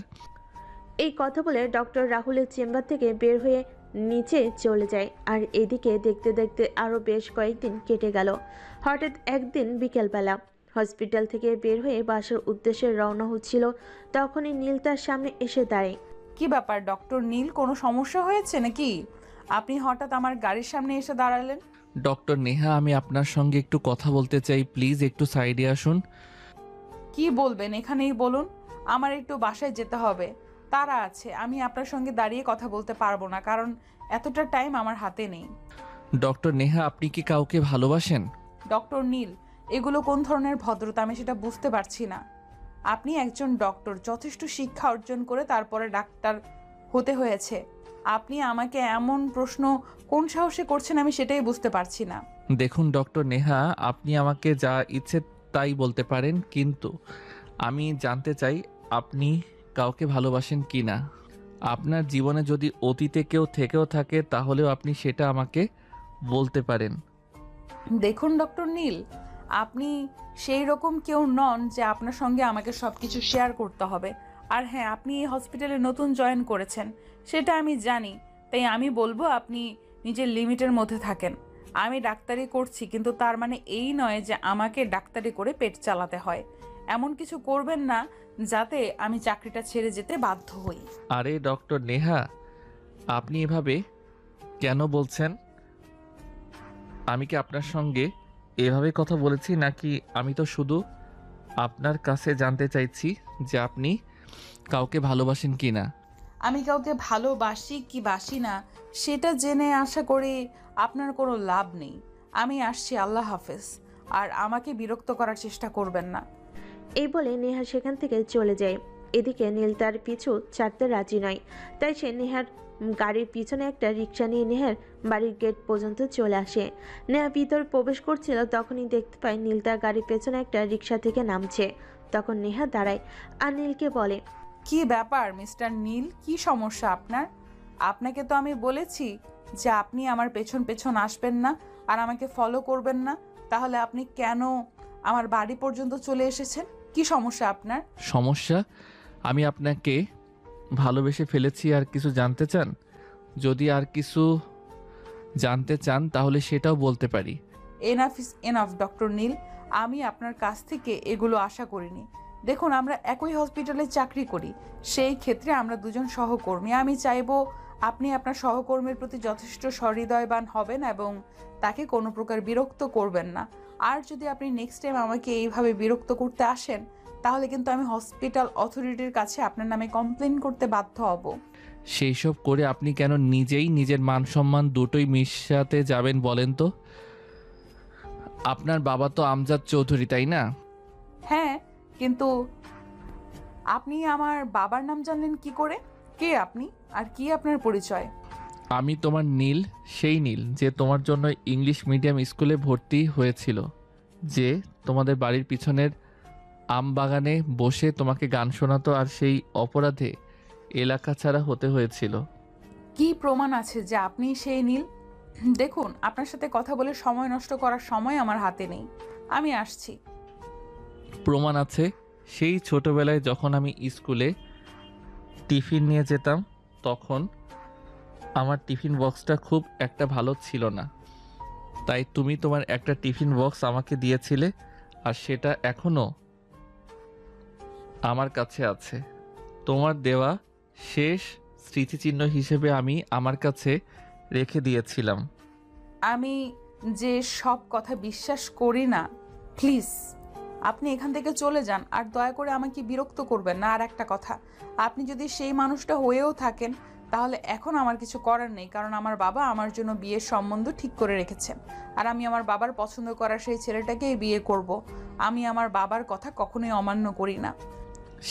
এই কথা বলে ডক্টর রাহুলের চেম্বার থেকে বের হয়ে নিচে চলে যায়। আর এদিকে দেখতে দেখতে আরও বেশ কয়েকদিন কেটে গেল। হঠাৎ একদিন বিকেলবেলা হসপিটাল থেকে বের হয়ে বাসার উদ্দেশ্যে রওনা হচ্ছিল, তখনই নীল তার সামনে এসে দাঁড়ায়। কি ব্যাপার ডক্টর নীল, কোনো সমস্যা হয়েছে নাকি? আপনি হঠাৎ আমার গাড়ির সামনে এসে দাঁড়ালেন। ডক্টর নেহা, আমি আপনার সঙ্গে একটু কথা বলতে চাই, প্লিজ একটু সাইডে আসুন। কি বলবেন এখানেই বলুন, আমার একটু বাসায় যেতে হবে, তারা আছে। আমি আপনার সঙ্গে দাঁড়িয়ে কথা বলতে পারবো না, কারণ এতটা টাইম আমার হাতে নেই। ডক্টর নেহা, আপনি কি কাউকে ভালোবাসেন? ডক্টর নীল, এগুলো কোন ধরনের ভদ্রতা আমি সেটা বুঝতে পারছি না। আপনি একজন ডক্টর, যথেষ্ট শিক্ষা অর্জন করে তারপরে ডাক্তার হতে হয়েছে। আপনি আমাকে এমন প্রশ্ন কোন সাহসে করছেন আমি সেটাই বুঝতে পারছি না। দেখুন ডক্টর নেহা, আপনি আমাকে যা ইচ্ছে তাই বলতে পারেন, কিন্তু আমি জানতে চাই আপনি কাউকে ভালোবাসেন কি না। আপনার জীবনে যদি অতীতে কেউ থেকেও থাকে তাহলেও আপনি সেটা আমাকে বলতে পারেন। দেখুন ডক্টর নীল, আপনি সেই রকম কেউ নন যে আপনার সঙ্গে আমাকে সব কিছু শেয়ার করতে হবে। আর হ্যাঁ, আপনি এই হসপিটালে নতুন জয়েন করেছেন সেটা আমি জানি, তাই আমি বলবো আপনি নিজের লিমিটের মধ্যে থাকেন। আমি ডাক্তারি করছি, কিন্তু তার মানে এই নয় যে আমাকে ডাক্তারি করে পেট চালাতে হয়। এমন কিছু করবেন না যাতে আমি চাকরিটা ছেড়ে যেতে বাধ্য হই। আরে ডক্টর নেহা, আপনি এভাবে কেন বলছেন? আমি কি আপনার সঙ্গে এভাবে কথা বলেছি নাকি? আমি তো শুধু আপনার কাছে জানতে চাইছি যে আপনি কাউকে ভালোবাসেন কি না। আমি কাউকে ভালোবাসি কি বাসি না সেটা জেনে আশা করি আপনার কোনো লাভ নেই। আমি আসছি, আল্লাহ হাফেজ। আর আমাকে বিরক্ত করার চেষ্টা করবেন না। এই বলে নেহা সেখান থেকে চলে যায়। এদিকে নীল তার পিছু ছাড়তে রাজি নয়, তাই সে নেহার গাড়ির পিছনে একটা রিক্সা নিয়ে নেহার বাড়ির গেট পর্যন্ত চলে আসে। নেহা ভিতর প্রবেশ করছিল, তখনই দেখতে পায় নীল তার গাড়ির পেছনে একটা রিক্সা থেকে নামছে। তখন নেহা দাঁড়ায় আর নীলকে বলে, কি ব্যাপার মিস্টার নীল, কি সমস্যা আপনার? আপনাকে তো আমি বলেছি যে আপনি আমার পেছন পেছন আসবেন না আর আমাকে ফলো করবেন না, তাহলে আপনি কেন আমার বাড়ি পর্যন্ত চলে এসেছেন? কি সমস্যা আপনার? সমস্যা? আমি আপনাকে ভালোবেসে ফেলেছি, আর কিছু জানতে চান? যদি আর কিছু জানতে চান তাহলে সেটাও বলতে পারি। এনাফ ইজ এনাফ ডক্টর নীল, আমি আপনার কাছ থেকে এগুলো আশা করিনি। দেখুন, আমরা একই হসপিটালে চাকরি করি, সেই ক্ষেত্রে আমরা দুজন সহকর্মী। আমি চাইবো আপনি আপনার সহকর্মীর প্রতি যথেষ্ট সহৃদয়বান হবেন এবং তাকে কোনো প্রকার বিরক্ত করবেন না। আর যদি আপনি নেক্সট টাইম আমাকে এইভাবে বিরক্ত করতে আসেন, তাহলে কিন্তু আমি হসপিটাল অথরিটির কাছে আপনার নামে কমপ্লেন করতে বাধ্য হব। সেই সব করে আপনি কেন নিজেই নিজের মান সম্মান দুটোই মিশাতে যাবেন বলেন তো? আপনার বাবা তো আমজাদ চৌধুরী, তাই না? হ্যাঁ, কিন্তু আপনি আমার বাবার নাম জানলেন কি করে? কে আপনি আর কি আপনার পরিচয়? আমি তোমার নীল, সেই নীল যে তোমার জন্য ইংলিশ মিডিয়াম স্কুলে ভর্তি হয়েছিল, যে তোমাদের বাড়ির পিছনের আম বাগানে বসে তোমাকে গান শোনাতো আর সেই অপরাধে এলাকা ছাড়া হতে হয়েছিল। কি প্রমাণ আছে যে আপনি সেই নীল? দেখুন, আপনার সাথে কথা বলে সময় নষ্ট করার সময় আমার হাতে নেই। আমি আসছি। প্রমাণ আছে। সেই ছোটবেলায় যখন আমি স্কুলে টিফিন নিয়ে যেতাম, তখন আমার টিফিন বক্সটা খুব একটা ভালো ছিল না, তাই তুমি তোমার একটা টিফিন বক্স আমাকে দিয়েছিলে, আর সেটা এখনো আমার কাছে আছে। তোমার দেওয়া শেষ স্মৃতিচিহ্ন হিসেবে আমি আমার কাছে রেখে দিয়েছিলাম। আমি যে সব কথা বিশ্বাস করি না, প্লিজ আপনি এখান থেকে চলে যান আর দয়া করে আমাকে বিরক্ত করবেন না। আর একটা কথা, আপনি যদি সেই মানুষটা হয়েও থাকেন, তাহলে এখন আমার কিছু করার নেই, কারণ আমার বাবা আমার জন্য বিয়ের সম্বন্ধ ঠিক করে রেখেছেন। আর আমি আমার বাবার পছন্দ করা সেই ছেলেটাকেই বিয়ে করব। আমি আমার বাবার কথা কখনোই অমান্য করি না।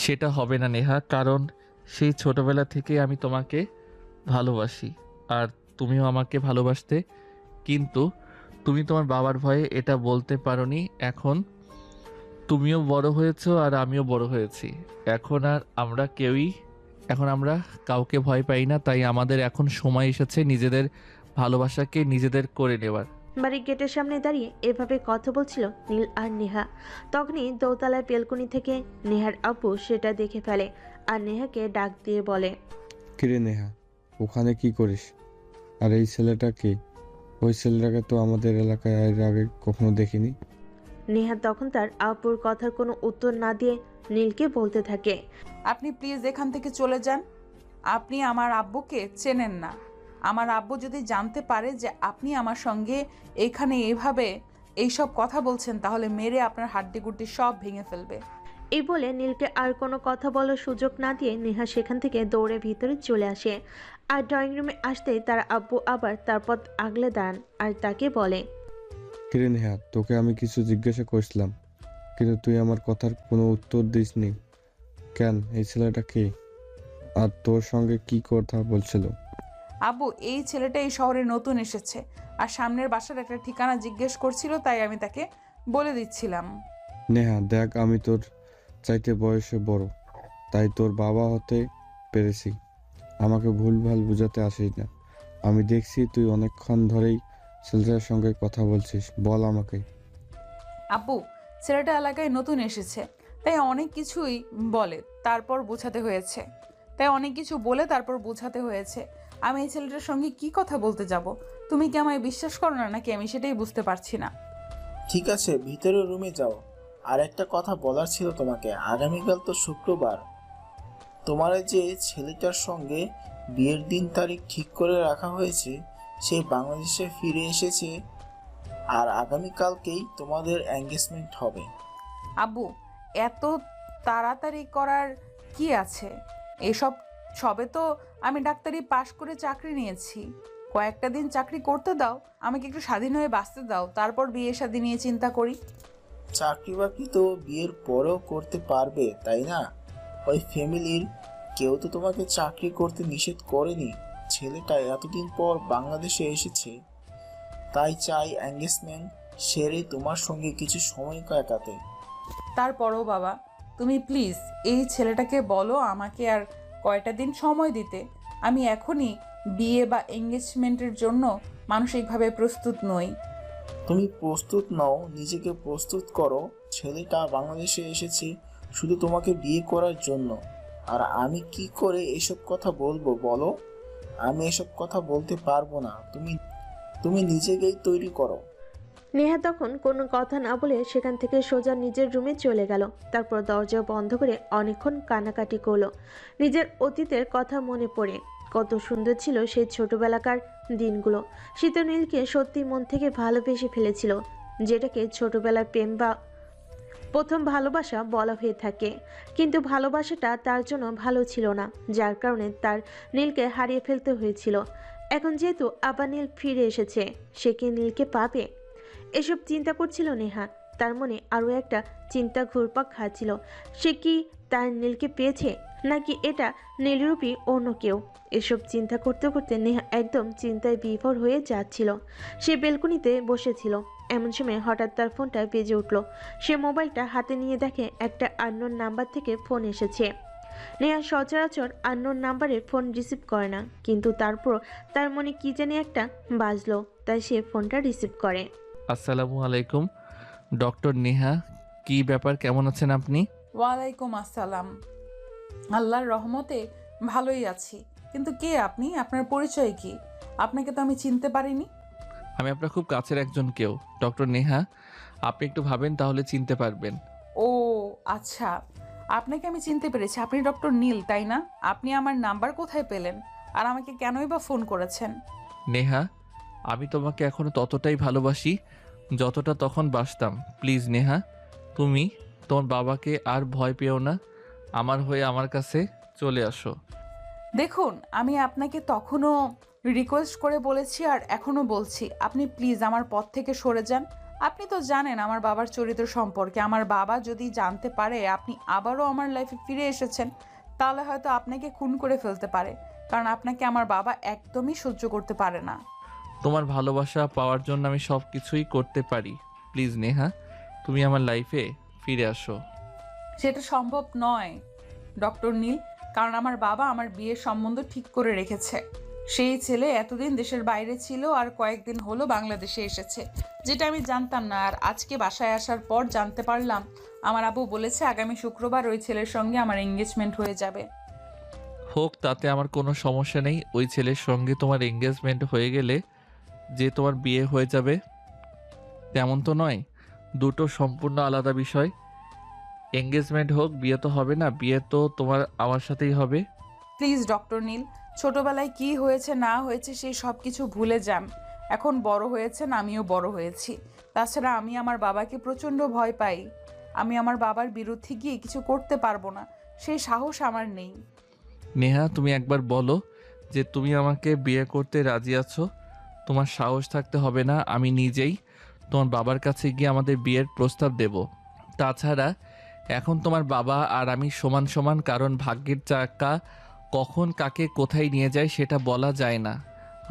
সেটা হবে না নেহা, কারণ সেই ছোটবেলা থেকে আমি তোমাকে ভালোবাসি আর তুমিও আমাকে ভালোবাসতে, কিন্তু তুমি তোমার বাবার ভয়ে এটা বলতে পারোনি। এখন তুমিও বড় হয়েছো আর আমিও বড় হয়েছি। এখন আমরা কাউকে ভয় পাই না, তাই আমাদের এখন সময় এসেছে নিজেদের ভালোবাসাকে নিজেদের করে নেবার। বাড়ির গেটের সামনে দাঁড়িয়ে এভাবে কথা বলছিল নীল আর নেহা। তখনই দোতলার বেলকনি থেকে নেহার আব্বু সেটা দেখে ফেলে আর নেহাকে ডাক দিয়ে বলে, কিরে নেহা, ওখানে কি করিস? আর এই ছেলেটা কে? ওই ছেলেটাকে তো আমাদের এলাকায় এর আগে কখনো দেখিনি। নেহা তখন তার আব্বুর কথার কোনো উত্তর না দিয়ে নীলকে বলতে থাকে, আপনি প্লিজ এখান থেকে চলে যান। আপনি আমার আব্বুকে চেনেন না। আমার আব্বু যদি জানতে পারে যে আপনি আমার সঙ্গে এখানে এভাবে এইসব কথা বলছেন, তাহলে মেরে আপনার হাড্ডিগুড্ডি সব ভেঙে ফেলবে। এই বলে নীলকে আর কোনো কথা বলার সুযোগ না দিয়ে নেহা সেখান থেকে দৌড়ে ভিতরে চলে আসে। আর ড্রয়িং রুমে আসতেই তার আব্বু আবার তার পথ আগলে দাঁড়ান আর তাকে বলে, কিরে নেহা, তোকে আমি কিছু জিজ্ঞাসা করছিলাম, কিন্তু তুই আমার কথার কোনো উত্তর দিসনি কেন? এই ছেলেটা কে আর তোর সঙ্গে কি কথা বলছিল? আব্বু, এই ছেলেটা এই শহরে নতুন এসেছে আর সামনের বাসার একটা ঠিকানা জিজ্ঞেস করছিল, তাই আমি তাকে বলে দিচ্ছিলাম। নেহা দেখ, আমি তোর চাইতে বয়সে বড়, তাই তোর বাবা হতে পেরেছি। আমাকে ভুলভাল বুঝাতে আসিস না। আমি দেখছি তুই অনেকক্ষণ ধরেই ছেলেটার সঙ্গে কথা বলছিস, বল আমাকে। আব্বু, ছেলেটা এলাকায় নতুন এসেছে, তাই অনেক কিছুই বলে তারপর বোঝাতে হয়েছে। আমি এই ছেলেটার সঙ্গে কি কথা বলতে যাব? তুমি কি আমায় বিশ্বাস করো না নাকি? আমি সেটাই বুঝতে পারছি না। ঠিক আছে, ভিতরে রুমে যাও। আর একটা কথা বলার ছিল তোমাকে। আগামীকাল তো শুক্রবার, তোমার যে ছেলেটার সঙ্গে বিয়ের দিন তারিখ ঠিক করে রাখা হয়েছে, সে বাংলাদেশে ফিরে এসেছে আর আগামীকালকেই তোমাদের এঙ্গেজমেন্ট হবে। আব্বু, এত তাড়াতাড়ি করার কি আছে? এসব সবে তো আমি ডাক্তারি পাশ করে চাকরি নিয়েছি। কয়েকটা দিন চাকরি করতে দাও, আমাকে একটু স্বাধীন হয়ে বাঁচতে দাও, তারপর বিয়ে শাদী নিয়ে চিন্তা করি। চাকরি বাকরি তো বিয়ের পরেও করতে পারবে, তাই না? ওই ফ্যামিলির কেউ তো তোমাকে চাকরি করতে নিষেধ করেনি। ছেলেটা এতদিন পর বাংলাদেশে এসেছে, তাই চাই এঙ্গেজমেন্ট সেরে তোমার সঙ্গে কিছু সময় কাটাতে। তারপরও বাবা, তুমি প্লিজ এই ছেলেটাকে বলো আমাকে আর কয়টা দিন সময় দিতে। আমি এখনই বিয়ে বা এঙ্গেজমেন্টের জন্য মানসিকভাবে প্রস্তুত নই। তুমি প্রস্তুত নও, নিজেকে প্রস্তুত করো। ছেলেটা বাংলাদেশে এসেছে শুধু তোমাকে বিয়ে করার জন্য। আর আমি কি করে এসব কথা বলবো বলো? আমি এসব কথা বলতে পারবো না। তুমি নিজেকেই তৈরি করো। নেহা তখন কোনো কথা না বলে সেখান থেকে সোজা নিজের রুমে চলে গেল। তারপর দরজা বন্ধ করে অনেকক্ষণ কান্নাকাটি করলো। নিজের অতীতের কথা মনে পড়ে কত সুন্দর ছিল সেই ছোটবেলাকার দিনগুলো। সে তো নীলকে সত্যি মন থেকে ভালোবেসে ফেলেছিল, যেটাকে ছোটবেলার প্রেম বা প্রথম ভালোবাসা বলা হয়ে থাকে। কিন্তু ভালোবাসাটা তার জন্য ভালো ছিল না, যার কারণে তার নীলকে হারিয়ে ফেলতে হয়েছিল। এখন যেহেতু আবার নীল ফিরে এসেছে, সে কি নীলকে পাবে? এসব চিন্তা করছিল নেহা। তার মনে আরও একটা চিন্তা ঘুরপাক খাচ্ছিল। সে কি তার নীলকে পেয়েছে, নাকি এটা নীলরূপী অন্য কেউ? এসব চিন্তা করতে করতে নেহা একদম চিন্তায় বিভোর হয়ে যাচ্ছিল। সে বেলকনিতে বসেছিল, এমন সময় হঠাৎ তার ফোনটা বেজে উঠল। সে মোবাইলটা হাতে নিয়ে দেখে একটা আননোন নাম্বার থেকে ফোন এসেছে। নেহা সচরাচর আননোন নাম্বারের ফোন রিসিভ করে না, কিন্তু তারপর তার মনে কি জানি একটা বাজলো, তাই সে ফোনটা রিসিভ করে। আসসালামু আলাইকুম ডক্টর নেহা, কি ব্যাপার, কেমন আছেন আপনি? ওয়ালাইকুম আসসালাম। আল্লাহর রহমতে ভালোই আছি, কিন্তু কে আপনি? আপনার পরিচয় কি? আপনাকে তো আমি চিনতে পারিনি। আমি আপনার খুব কাছের একজন কেউ ডক্টর নেহা, আপনি একটু ভাবেন তাহলে চিনতে পারবেন। ও আচ্ছা, আপনাকে আমি চিনতে পেরেছি। আপনি ডক্টর নীল, তাই না? আপনি আমার নাম্বার কোথায় পেলেন, আর আমাকে কেনই বা ফোন করেছেন? নেহা, আমি তোমাকে এখনো ততটাই ভালোবাসি যতটা তখন বাসতাম। প্লিজ নেহা, তুমি তোমার বাবাকে আর ভয় পেও না, আমার হয়ে আমার কাছে চলে আসো। দেখুন, আমি আপনাকে তখনও রিকোয়েস্ট করে বলেছি আর এখনও বলছি, আপনি প্লিজ আমার পথ থেকে সরে যান। আপনি তো জানেন আমার বাবার চরিত্র সম্পর্কে। আমার বাবা যদি জানতে পারে আপনি আবারও আমার লাইফে ফিরে এসেছেন, তাহলে হয়তো আপনাকে খুন করে ফেলতে পারে, কারণ আপনাকে আমার বাবা একদমই সহ্য করতে পারে না। তোমার ভালোবাসা পাওয়ার জন্য আমি সব কিছুই করতে পারি। প্লিজ নেহা, তুমি আমার লাইফে ফিরে আসো। সেটা সম্ভব নয় ডক্টর নীল, কারণ আমার বাবা আমার বিয়ের সম্বন্ধ ঠিক করে রেখেছে। সেই ছেলে এতদিন দেশের বাইরে ছিল আর কয়েকদিন হলো বাংলাদেশে এসেছে, যেটা আমি জানতাম না। আর আজকে বাসায় আসার পর জানতে পারলাম আমার আব্বু বলেছে আগামী শুক্রবার ওই ছেলের সঙ্গে আমার এঙ্গেজমেন্ট হয়ে যাবে। হোক, তাতে আমার কোনো সমস্যা নেই। ওই ছেলের সঙ্গে তোমার এঙ্গেজমেন্ট হয়ে গেলে যে তোমার বিয়ে হয়ে যাবে তেমন তো নয়, দুটো সম্পূর্ণ আলাদা বিষয়। এঙ্গেজমেন্ট হোক, বিয়ে তো হবে না, বিয়ে তো তোমার আমার সাথেই হবে। প্লিজ ডক্টর নীল, ছোটবেলায় কি হয়েছে না হয়েছে সেই সব কিছু ভুলে যান। এখন বড় হয়েছেন, আমিও বড় হয়েছি। তাছাড়া আমি আমার বাবাকে প্রচণ্ড ভয় পাই। আমি আমার বাবার বিরুদ্ধে গিয়ে কিছু করতে পারবো না, সেই সাহস আমার নেই। নেহা, তুমি একবার বলো যে তুমি আমাকে বিয়ে করতে রাজি আছো। তোমার সাহস থাকতে হবে না, আমি নিজেই তোমার বাবার কাছে গিয়ে আমাদের বিয়ের প্রস্তাব দেব। তাছাড়া এখন তোমার বাবা আর আমি সমান সমান, কারণ ভাগ্যের চাকা কখন কাকে কোথায় নিয়ে যায় সেটা বলা যায় না।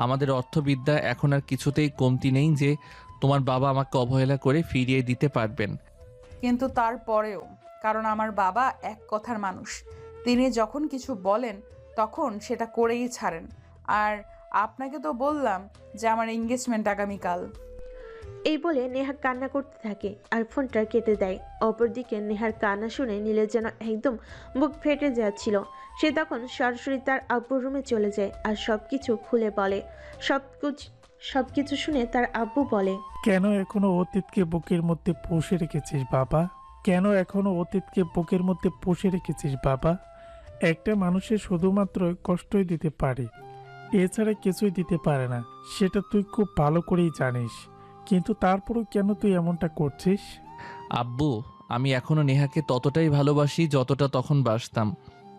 আমাদের অর্থবিদ্যা এখন আর কিছুতেই কমতি নেই যে তোমার বাবা আমাকে অবহেলা করে ফিরিয়ে দিতে পারবেন। কিন্তু তারপরেও, কারণ আমার বাবা এক কথার মানুষ, তিনি যখন কিছু বলেন তখন সেটা করেই ছাড়েন। আর আপনাকে তো বললাম যে আমার এঙ্গেজমেন্ট আগামীকাল। এই বলে নেহা কান্না করতে থাকে আর ফোনটা কেটে দেয়। অপরদিকে নেহার কান্না শুনে নীলের যেন একদম বুক ফেটে যাচ্ছিল। সে তখন সরাসরি তার আব্বুর রুমে চলে যায় আর সবকিছু খুলে বলে। সবকিছু শুনে তার আব্বু বলে, কেন এখনো অতীতকে বুকের মধ্যে পুষে রেখেছিস বাবা? কেন এখনো অতীতকে বুকের মধ্যে পুষে রেখেছিস বাবা? একটা মানুষের শুধুমাত্র কষ্টই দিতে পারে, এছাড়া কিছুই দিতে পারে না, সেটা তুই খুব ভালো করেই জানিস। কিন্তু তারপরও কেন তুই এমনটা করছিস? আব্বু, আমি এখনো নেহাকে ততটাই ভালোবাসি যতটা তখন বাসতাম।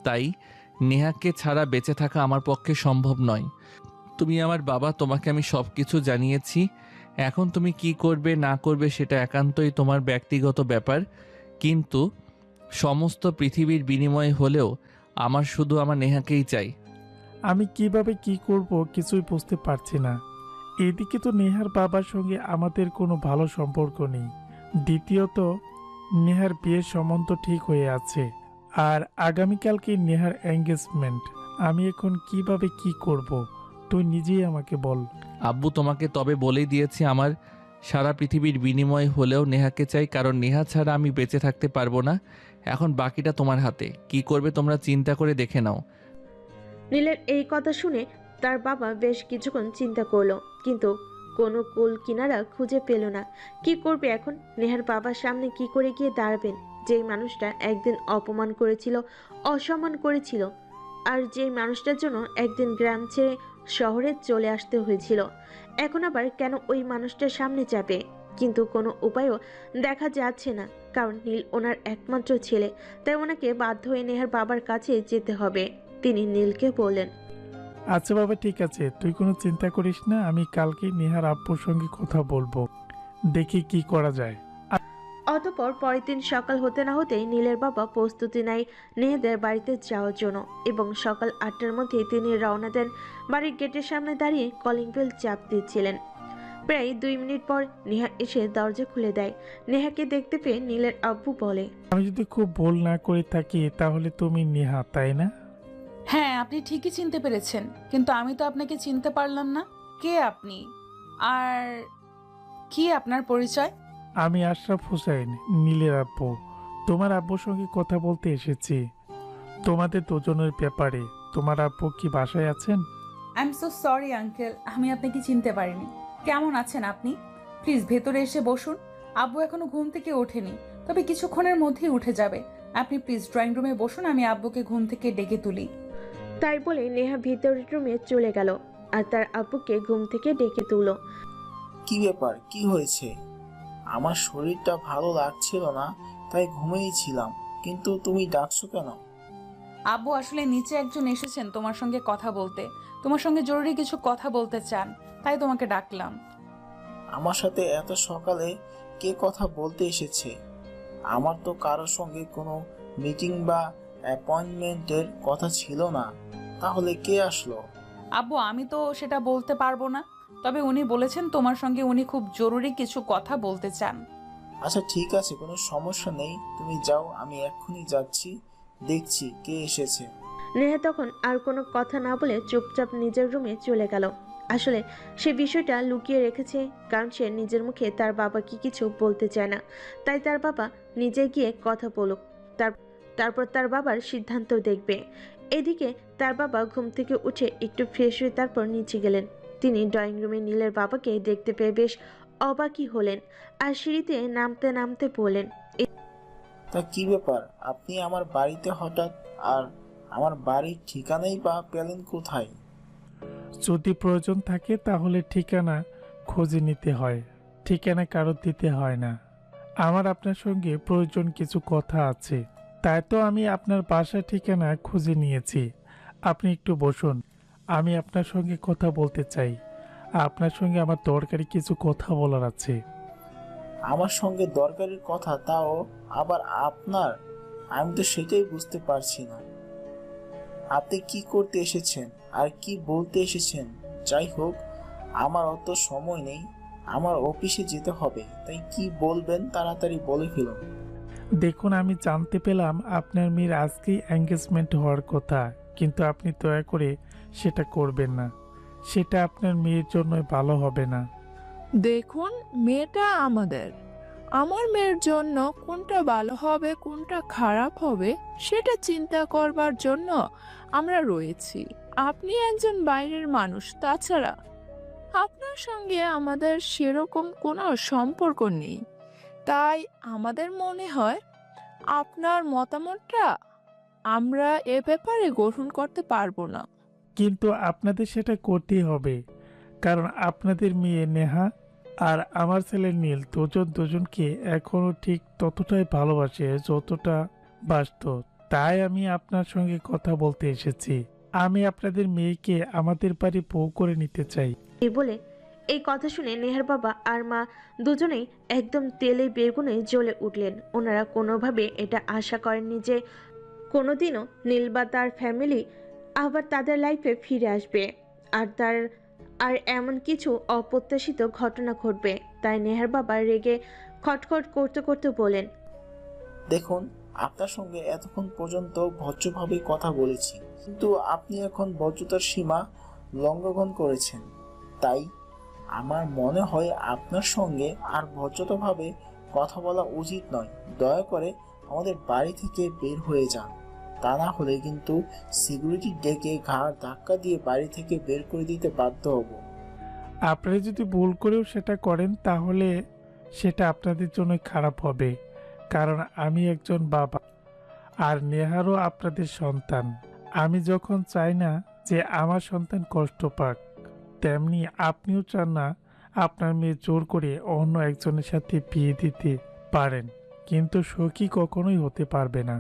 তাই নেহাকে ছাড়া বেঁচে থাকা আমার পক্ষে সম্ভব নয়। তুমি আমার বাবা, তোমাকে আমি সব কিছু জানিয়েছি। এখন তুমি কি করবে না করবে সেটা একান্তই তোমার ব্যক্তিগত ব্যাপার, কিন্তু সমস্ত পৃথিবীর বিনিময়ে হলেও আমার শুধু আমার নেহাকেই চাই। আমি কিভাবে কি করব কিছুই বুঝতে পারছি না। এদিকে তো নেহার বাবার সঙ্গে আমাদের কোনো ভালো সম্পর্ক নেই, দ্বিতীয়ত নেহার বিয়ের সম্বন্ধ ঠিক হয়ে আছে, আর আগামীকালকে নেহার এঙ্গেজমেন্ট। আমি এখন কিভাবে কি করব তুই নিজেই আমাকে বল। আব্বু, তোমাকে তবে বলেই দিয়েছি আমার সারা পৃথিবীর বিনিময়ে হলেও নেহাকে চাই, কারণ নেহা ছাড়া আমি বেঁচে থাকতে পারবো না। এখন বাকিটা তোমার হাতে, কি করবে তোমরা চিন্তা করে দেখে নাও। নীলের এই কথা শুনে তার বাবা বেশ কিছুক্ষণ চিন্তা করলো, কিন্তু কোনো কুল কিনারা খুঁজে পেল না। কি করবে এখন? নেহার বাবার সামনে কি করে গিয়ে দাঁড়াবেন, যেই মানুষটা একদিন অপমান করেছিল, অসম্মান করেছিল, আর যেই মানুষটার জন্য একদিন গ্রাম ছেড়ে শহরে চলে আসতে হয়েছিল, এখন আবার কেন ওই মানুষটার সামনে যাবে? কিন্তু কোনো উপায়ও দেখা যাচ্ছে না, কারণ নীল ওনার একমাত্র ছেলে। তাই ওনাকে বাধ্য হয়ে নেহার বাবার কাছে যেতে হবে। তিনি নীলকে বললেন, আচ্ছা বাবা, ঠিক আছে, তুই কোনো চিন্তা করিস না। আমি কালকে নেহার আব্বুর সঙ্গে কথা বলবো, দেখি কি করা যায়। অতঃপর পরের দিন সকাল হতে না হতেই নীলের বাবা প্রস্তুতি নেয় নেহাদের বাড়িতে যাওয়ার জন্য এবং সকাল 8টার মধ্যে তিনি রওনা দেন। বাড়ির গেটের সামনে দাঁড়িয়ে কলিং বেল চাপ দিচ্ছিলেন। প্রায় 2 মিনিট পর নেহা এসে দরজা খুলে দেয়। নেহাকে দেখতে পেয়ে নীলের আব্বু বলে, আমি যদি খুব ভুল না করে থাকি তাহলে তুমি নেহা, তাই না? হ্যাঁ, আপনি ঠিকই চিনতে পেরেছেন, কিন্তু আমি তো আপনাকে চিনতে পারলাম না। কে আপনি? আর কি আপনার পরিচয়? আমি আশরাফ হোসেন, নীলের আব্বু। তোমার আব্বুর সঙ্গে কথা বলতে এসেছি তোমাদের দুজনের ব্যাপারে। তোমার আব্বু কি বাসায় আছেন? I am so sorry uncle, আমি আপনাকে চিনতে পারিনি। কেমন আছেন আপনি? প্লিজ ভেতরে এসে বসুন। আব্বু এখনো ঘুম থেকে ওঠেনি, তবে কিছুক্ষণের মধ্যেই উঠে যাবে। আপনি প্লিজ ড্রয়িং রুমে বসুন, আমি আব্বুকে ঘুম থেকে ডেকে তুলি। তাই বলে নেহা ভিতরের রুমে চলে গেল আর তার আব্বুকে ঘুম থেকে ডেকে তুলল। কি ব্যাপার, কি হয়েছে? আমার শরীরটা ভালো লাগছিল না, তাই ঘুমিয়েছিলাম, কিন্তু তুমি ডাকছো কেন? আব্বু, আসলে নিচে একজন এসেছেন তোমার সঙ্গে কথা বলতে। তোমার সঙ্গে জরুরি কিছু কথা বলতে চান, তাই তোমাকে ডাকলাম। আমার সাথে এত সকালে কে কথা বলতে এসেছে? আমার তো কারোর সঙ্গে কোনো মিটিং বা অ্যাপয়েন্টমেন্টের কথা ছিল না, তাহলে কে আসলো? আব্বু, আমি তো সেটা বলতে পারবো না, তবে উনি বলেছেন তোমার সঙ্গে উনি খুব জরুরি কিছু কথা বলতে চান। আচ্ছা ঠিক আছে, কোনো সমস্যা নেই, তুমি যাও, আমি এক্ষুনি যাচ্ছি, দেখছি কে এসেছে। নেহা তখন আর কোনো কথা না বলে চুপচাপ নিজের রুমে চলে গেল। আসলে সে বিষয়টা লুকিয়ে রেখেছে, কারণ সে নিজের মুখে তার বাবাকে কিছু বলতে চায় না। তাই তার বাবা নিজে গিয়ে কথা বলুক, তারপর তার বাবার সিদ্ধান্ত দেখবে। এদিকে তার বাবা ঘুম থেকে উঠে একটু ফ্রেশ হয়ে তারপর নিচে গেলেন। তিনি ড্রয়িং রুমে নীলের বাবাকে দেখতে পেয়ে বেশ অবাকই হলেন আর সিঁড়িতে নামতে নামতে বললেন, তা কি ব্যাপার, আপনি আমার বাড়িতে হঠাৎ? আর আমার বাড়ির ঠিকানাই বা পেলেন কোথায়? যদি প্রয়োজন থাকে তাহলে ঠিকানা খুঁজে নিতে হয়, ঠিকানা কারো দিতে হয় না। আমার আপনার সঙ্গে প্রয়োজন কিছু কথা আছে, তাই তো আমি আপনার বাসার ঠিকানা খুঁজে নিয়েছি। আপনি একটু বসুন, আমি আপনার সঙ্গে কথা বলতে চাই। আপনার সঙ্গে আমার দরকারি কিছু কথা বলার আছে। আমার সঙ্গে দরকারি কথা, তাও আবার আপনার? আমি তো সেটাই বুঝতে পারছি না। আপনি কি করতে এসেছেন আর কি বলতে এসেছেন? যাই হোক, আমার অত সময় নেই, আমার অফিসে যেতে হবে, তাই কি বলবেন তাড়াতাড়ি বলে ফেলুন। দেখুন, আমি জানতে পেলাম আপনার মেয়ের আজকেই এঙ্গেজমেন্ট হওয়ার কথা, কিন্তু আপনি দয়া করে সেটা করবেন না। সেটা আপনার মেয়ের জন্য ভালো হবে না। দেখুন, মেয়েটা আমাদের। আমার মেয়ের জন্য কোনটা ভালো হবে কোনটা খারাপ হবে সেটা চিন্তা করবার জন্য আমরা রয়েছি। আপনি একজন বাইরের মানুষ, তাছাড়া আপনার সঙ্গে আমাদের সেরকম কোনো সম্পর্ক নেই। তাই আমাদের মনে হয় আপনার মতামতটা আমরা এ ব্যাপারে গ্রহণ করতে পারবো না। কিন্তু আপনাদের সেটা করতেই হবে, কারণ আপনাদের মেয়ে নেহা আর আমার ছেলে নীল দুজনকে এখনো ঠিক ততটাই ভালোবাসে যতটা বাসত। তাই আমি আপনার সঙ্গে কথা বলতে এসেছি। আমি আপনাদের মেয়েকে আমাদের বাড়ি বউ করে নিতে চাই। এই বলে এই কথা শুনে নেহার বাবা আর মা দুজনেই একদম তেলে বেগুনে জ্বলে উঠলেন। ওনারা কোনোভাবে এটা আশা করেননি যে কোনোদিনও নীল বা তার ফ্যামিলি আবার তাদের লাইফে ফিরে আসবে আর এমন কিছু অপ্রত্যাশিত ঘটনা ঘটবে। তাই নেহার বাবা রেগে খটখট করতে করতে বলেন, দেখুন, আপনার সঙ্গে এতক্ষণ পর্যন্ত ভদ্রভাবে কথা বলেছি, কিন্তু আপনি এখন ভদ্রতার সীমা লঙ্ঘন করেছেন। তাই আমার মনে হয় আপনার সঙ্গে আর ভদ্রতাভাবে কথা বলা উচিত নয়। দয়া করে আমাদের বাড়ি থেকে বের হয়ে যান, তা না হলে কিন্তু সিকিউরিটি ডেকে ঘাড় ধাক্কা দিয়ে বাড়ি থেকে বের করে দিতে বাধ্য হব। আপনারা যদি ভুল করেও সেটা করেন তাহলে সেটা আপনাদের জন্য খারাপ হবে, কারণ আমি একজন বাবা আর নেহারও আপনাদের সন্তান। আমি যখন চাই না যে আমার সন্তান কষ্ট পাক, তেমনি আপনিও চান না আপনার মেয়ে জোর করে অন্য একজনের সাথে বিয়ে দিতে পারেন, কিন্তু সখী কখনোই হতে পারবে না।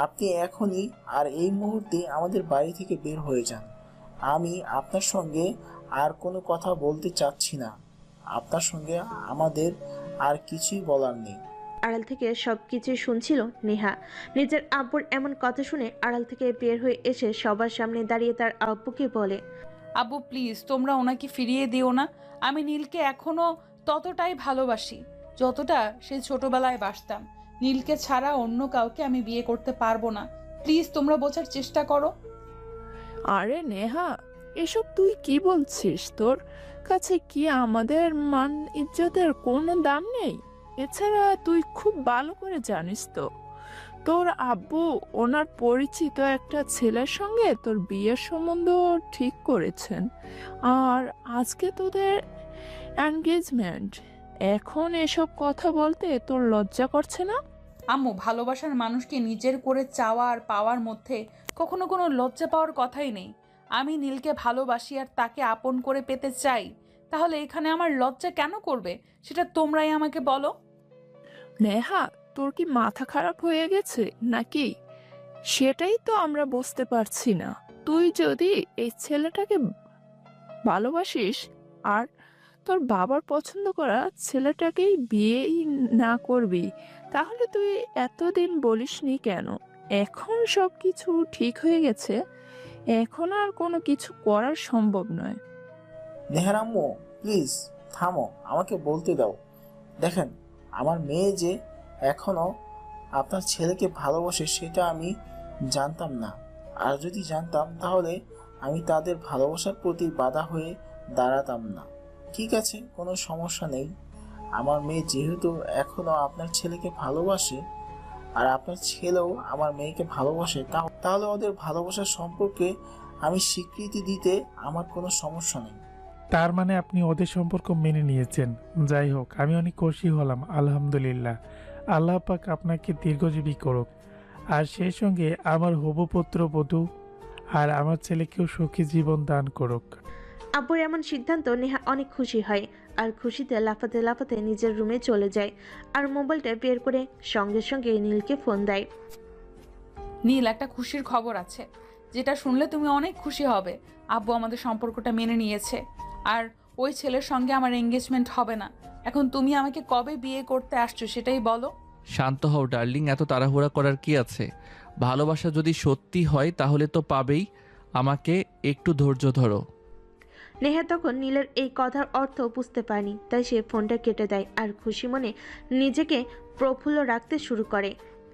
আপনি এখনই আর এই মুহূর্তে আমাদের বাড়ি থেকে বের হয়ে যান। আমি আপনার সঙ্গে আর কোনো কথা বলতে চাচ্ছি না। আপনার সঙ্গে আমাদের আর কিছুই বলার নেই। আড়াল থেকে সবকিছু শুনছিল নেহা। নিজের আব্বুর এমন কথা শুনে আড়াল থেকে বের হয়ে এসে সবার সামনে দাঁড়িয়ে তার আব্বুকে বলে, আব্বু প্লিজ তোমরা ওনাকে ফিরিয়ে দিও না। আমি নীলকে এখনো ততটাই ভালোবাসি যতটা সেই ছোটবেলায় বাসতাম। নীলকে ছাড়া অন্য কাউকে আমি বিয়ে করতে পারবো না। প্লিজ তোমরা বোঝার চেষ্টা করো। আরে নেহা, এসব তুই কি বলছিস? তোর কাছে কি আমাদের মান ইজ্জতের কোনো দাম নেই? এছাড়া তুই খুব ভালো করে জানিস তো তোর আব্বু ওনার পরিচিত একটা ছেলের সঙ্গে তোর বিয়ের সম্বন্ধ ঠিক করেছেন, আর আজকে তোদের এনগেজমেন্ট। এখন এসব কথা বলতে তোর লজ্জা করছে না? আম্মু, ভালোবাসার মানুষকে নিজের করে চাওয়া আর পাওয়ার মধ্যে কখনো কোনো লজ্জা পাওয়ার কথাই নেই। আমি নীলকে ভালোবাসি আর তাকে আপন করে পেতে চাই, তাহলে এখানে আমার লজ্জা কেন করবে সেটা তোমরাই আমাকে বলো। নেহা, তোর কি মাথা খারাপ হয়ে গেছে নাকি? সেটাই তো আমরা বুঝতে পারছি না। তুই যদি এই ছেলেটাকে ভালোবাসিস আর তোর বাবার পছন্দ করা ছেলেটাকেই বিয়েই না করবি, তাহলে তুই এতদিন বলিসনি কেন? এখন সব কিছু ঠিক হয়ে গেছে, এখন আর কোনো কিছু করার সম্ভব নয়। নেহার আম্মু প্লিজ থামো, আমাকে বলতে দাও। দেখেন, আমার মেয়ে যে এখনো আপনার ছেলেকে ভালোবাসে সেটা আমি জানতাম না। আর যদি জানতাম তাহলে আমি তাদের ভালোবাসার প্রতি বাধা হয়ে দাঁড়াতাম না। ঠিক আছে, কোনো সমস্যা নেই। আমার মেয়ে যেহেতু এখনো আপনার ছেলেকে ভালোবাসে আর আপনার ছেলেও আমার মেয়েকে ভালোবাসে, তাহলে ওদের ভালোবাসার সম্পর্কে আমি স্বীকৃতি দিতে আমার কোনো সমস্যা নেই। তার মানে আপনি ওদের সম্পর্ক মেনে নিয়েছেন। যাই হোক, আমি অনেক খুশি হলাম, আলহামদুলিল্লাহ। আল্লাহ পাক আপনাকে দীর্ঘজীবী করুক, আর সেই সঙ্গে আমার হবু পুত্র বধূ আর আমার ছেলেকেও সুখী জীবন দান করুক। আব্বুর এমন সিদ্ধান্ত নেহা অনেক খুশি হয় আর খুশিতে লাফাতে লাফাতে নিজের রুমে চলে যায় আর মোবাইলটা বের করে সঙ্গে সঙ্গে নীলকে ফোন দেয়। নীল, একটা খুশির খবর আছে যেটা শুনলে তুমি অনেক খুশি হবে। আব্বু আমাদের সম্পর্কটা মেনে নিয়েছে আর ওই ছেলের সঙ্গে আমার এঙ্গেজমেন্ট হবে না। এখন তুমি আমাকে কবে বিয়ে করতে আসছো সেটাই বলো। শান্ত হও ডার্লিং, এত তাড়াহুড়া করার কি আছে? ভালোবাসা যদি সত্যি হয় তাহলে তো পাবেই। আমাকে একটু ধৈর্য ধরো। নেহা তখন নীলের এই কথার অর্থ বুঝতে পারেনি, তাই সে ফোনটা কেটে দেয় আর খুশি মনে নিজেকে প্রফুল্ল রাখতে শুরু করে।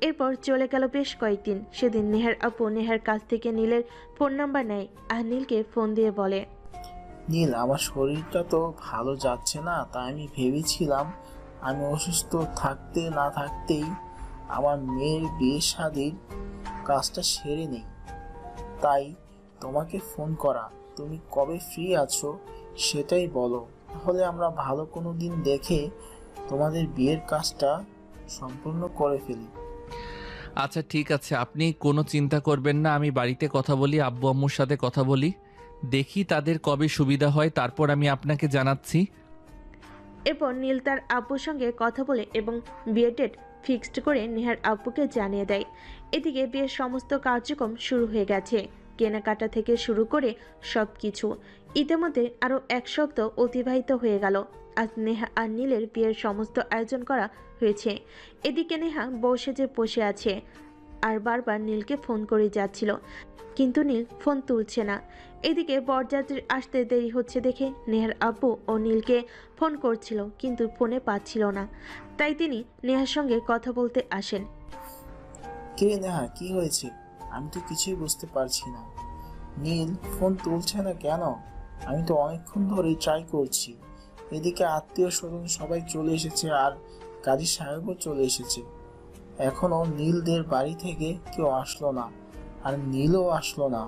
এরপর চলে গেল বেশ কয়েকদিন। সেদিন নেহার আপু নেহার কাছ থেকে নীলের ফোন নাম্বার নেয় আর নীলকে ফোন দিয়ে বলে, নীল, আমার শরীরটা তো ভালো যাচ্ছে না, তাই আমি ভেবেছিলাম আমি অসুস্থ থাকতে না থাকতেই আমার মেয়ের বিয়ে শাদির কাজটা সেরে নেই। তাই তোমাকে ফোন করা। তুমি কবে ফ্রি আছো সেটাই বলো, তাহলে আমরা ভালো কোনো দিন দেখে তোমাদের বিয়ের কাজটা সম্পূর্ণ করে ফেলি। আচ্ছা ঠিক আছে, আপনি কোনো চিন্তা করবেন না। আমি বাড়িতে কথা বলি, আব্বু আম্মুর সাথে কথা বলি, দেখি তাদের কবে সুবিধা হয়, তারপর আমি আপনাকে জানাচ্ছি। এরপর নীল তার আব্বুর সঙ্গে কথা বলে এবং বিয়ে ডেট ফিক্সড করে নেহার আব্বুকে জানিয়ে দেয়। এদিকে বিয়ের সমস্ত কার্যক্রম শুরু হয়ে গেছে, কেনাকাটা থেকে শুরু করে সব কিছু। ইতিমধ্যে আরও এক সপ্তাহ অতিবাহিত হয়ে গেল। আজ নেহা আর নীলের বিয়ের সমস্ত আয়োজন করা হয়েছে। এদিকে নেহা বউ সেজে বসে আছে আর বারবার নীলকে ফোন করে যাচ্ছিল, কিন্তু নীল ফোন তুলছে না। এদিকে বরযাত্রীর আসতে দেরি হচ্ছে দেখে নেহার আব্বু ও নীলকে ফোন করছিল, কিন্তু ফোনে পাচ্ছিল না। তাই তিনি নেহার সঙ্গে কথা বলতে আসেন। কে নেহা, কি হয়েছে? আমি তো কিছুই বুঝতে পারছি না। নীল ফোন তুলছে না কেন? আমি তো অনেকক্ষণ ধরেই ট্রাই করছি। এদিকে আত্মীয় স্বজন সবাই চলে এসেছে আর কাজী সাহেবও চলে এসেছে, এখনো নীলদের বাড়ি থেকে কেউ আসলো না আর নীলও আসলো না।